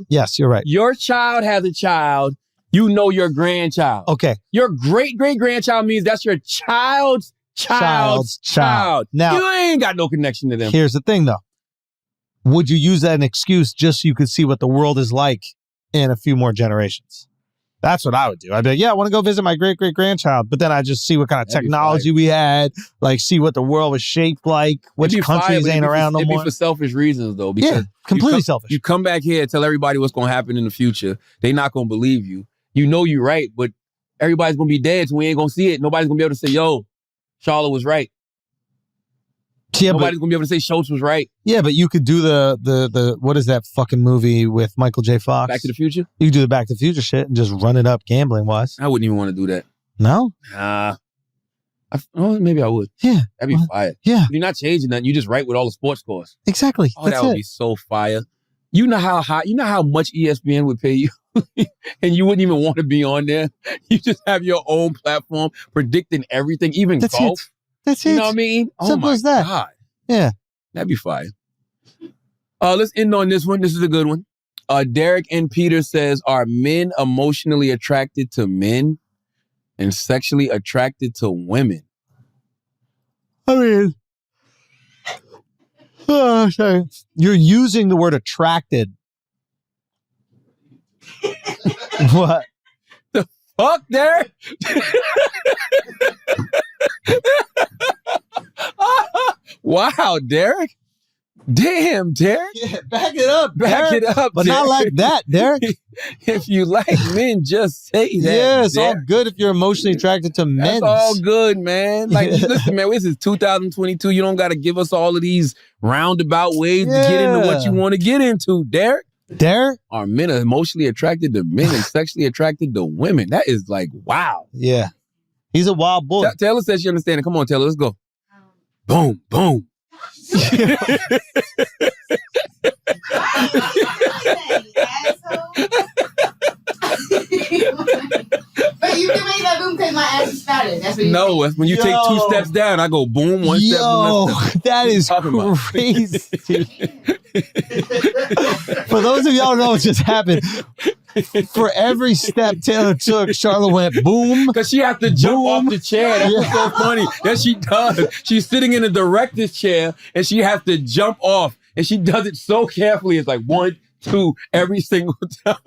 Yes, you're right. Your child has a child. You know your grandchild. Okay. Your great-great-grandchild means that's your child's child. Now, you ain't got no connection to them. Here's the thing, though. Would you use that as an excuse just so you could see what the world is like in a few more generations? That's what I would do. I'd be like, yeah, I want to go visit my great-great-grandchild. But then I just see what kind of technology we had, see what the world was shaped like, which countries ain't around no more. It'd be for selfish reasons, though. Because completely selfish. You come back here and tell everybody what's going to happen in the future. They not going to believe you. You know you're right, but everybody's going to be dead, so we ain't going to see it. Nobody's going to be able to say, yo, Charlotte was right. Yeah, nobody's going to be able to say Schulz was right. Yeah, but you could do the what is that fucking movie with Michael J. Fox? Back to the Future? You could do the Back to the Future shit and just run it up gambling-wise. I wouldn't even want to do that. No? Maybe I would. Yeah. That'd be fire. Yeah. You're not changing nothing. You just write with all the sports scores. Exactly. Oh, that would be so fire. You know how much ESPN would pay you? And you wouldn't even want to be on there. You just have your own platform predicting everything, even golf. That's it. You know what I mean? Simple as that. God. Yeah. That'd be fire. Let's end on this one. This is a good one. Derek N. Peter says, are men emotionally attracted to men and sexually attracted to women? I mean, sorry. You're using the word attracted. What? The fuck, Derek? Wow, Derek. Damn, Derek. Yeah, back it up. Back Derek. it up, But Derek. not like that, Derek. If you like men, just say that. Yeah, it's all Derek. good if you're emotionally attracted to men. That's all good, man. Listen, man, this is 2022. You don't got to give us all of these roundabout ways to get into what you want to get into, Derek. Derek? Are men emotionally attracted to men and sexually attracted to women? That is wow. Yeah. He's a wild boy. Taylor says she understands it. Come on, Taylor, let's go. Boom, boom. But you can make that boom because my ass is fatter. That's what you No, think. when you take 2 steps down, I go boom, 1 step. That is crazy. For those of y'all who know what just happened, for every step Taylor took, Charlotte went boom. Because she has to jump off the chair. That's what's so funny. That she does. She's sitting in the director's chair and she has to jump off. And she does it so carefully. It's like 1, 2 every single time.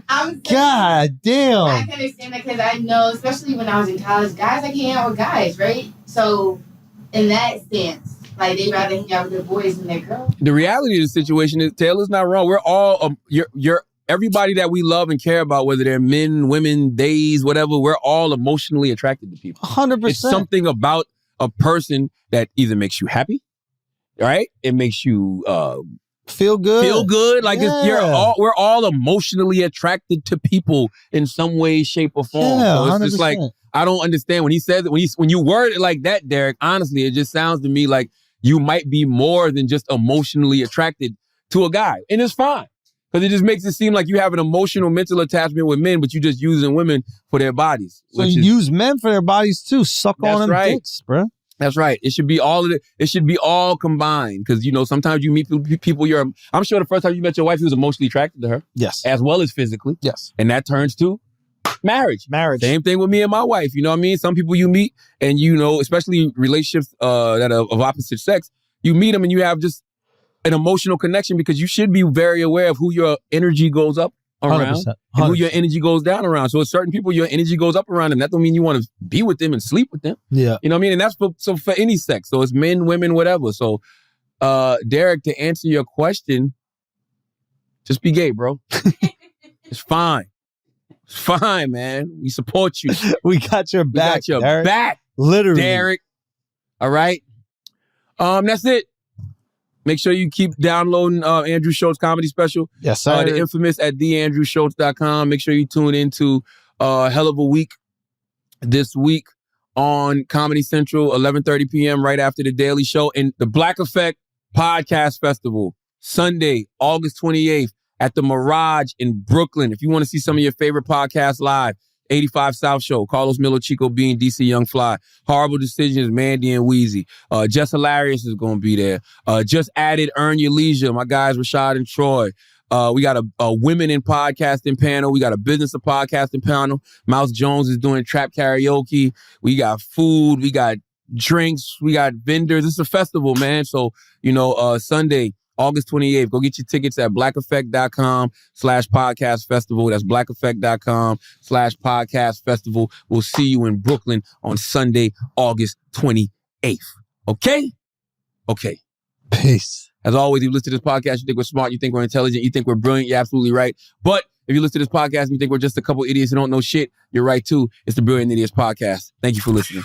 I God damn. I can understand that because I know, especially when I was in college, guys like hang out with guys, right? So in that sense, like they rather hang out with their boys than their girls. The reality of the situation is Taylor's not wrong. We're all you're everybody that we love and care about, whether they're men, women, days, whatever. We're all emotionally attracted to people. 100%. It's something about a person that either makes you happy, right? It makes you feel good. Like Yeah. we're all emotionally attracted to people in some way, shape, or form. Yeah, so it's just 100%. like I don't understand when he says it. When you word it like that, Derek. Honestly, it just sounds to me like you might be more than just emotionally attracted to a guy, and it's fine because it just makes it seem like you have an emotional, mental attachment with men, but you just using women for their bodies. So you use men for their bodies too. Suck on them dicks, bro. That's right. It should be all of it. It should be all combined because, you know, sometimes you meet people I'm sure the first time you met your wife, you was emotionally attracted to her. Yes. As well as physically. Yes. And that turns to marriage. Same thing with me and my wife. You know what I mean? Some people you meet and, you know, especially relationships that are of opposite sex, you meet them and you have just an emotional connection because you should be very aware of who your energy goes up around 100%. and who your energy goes down around. So with certain people, your energy goes up around them. That don't mean you want to be with them and sleep with them. Yeah. You know what I mean? And that's for any sex. So it's men, women, whatever. So, Derek, to answer your question, just be gay, bro. It's fine. It's fine, man. We support you. We got your back. We got your Derek. back. Literally. Derek. All right. That's it. Make sure you keep downloading Andrew Schulz comedy special. Yes, sir. The infamous at theandrewschulz.com. Make sure you tune into Hell of a Week this week on Comedy Central, 11:30 p.m. right after the Daily Show. And the Black Effect Podcast Festival, Sunday, August 28th at the Mirage in Brooklyn. If you want to see some of your favorite podcasts live, 85 South Show, Carlos Miller, Chico Bean, DC Young Fly, Horrible Decisions, Mandy and Wheezy. Just Hilarious is going to be there. Just added Earn Your Leisure, my guys Rashad and Troy. We got a women in podcasting panel. We got a business of podcasting panel. Mouse Jones is doing trap karaoke. We got food. We got drinks. We got vendors. It's a festival, man. So, you know, Sunday, August 28th. Go get your tickets at blackeffect.com/podcast festival. That's blackeffect.com/podcast festival. We'll see you in Brooklyn on Sunday, August 28th. Okay? Okay. Peace. As always, if you listen to this podcast, you think we're smart, you think we're intelligent, you think we're brilliant, you're absolutely right. But if you listen to this podcast and you think we're just a couple idiots who don't know shit, you're right too. It's the Brilliant Idiots Podcast. Thank you for listening.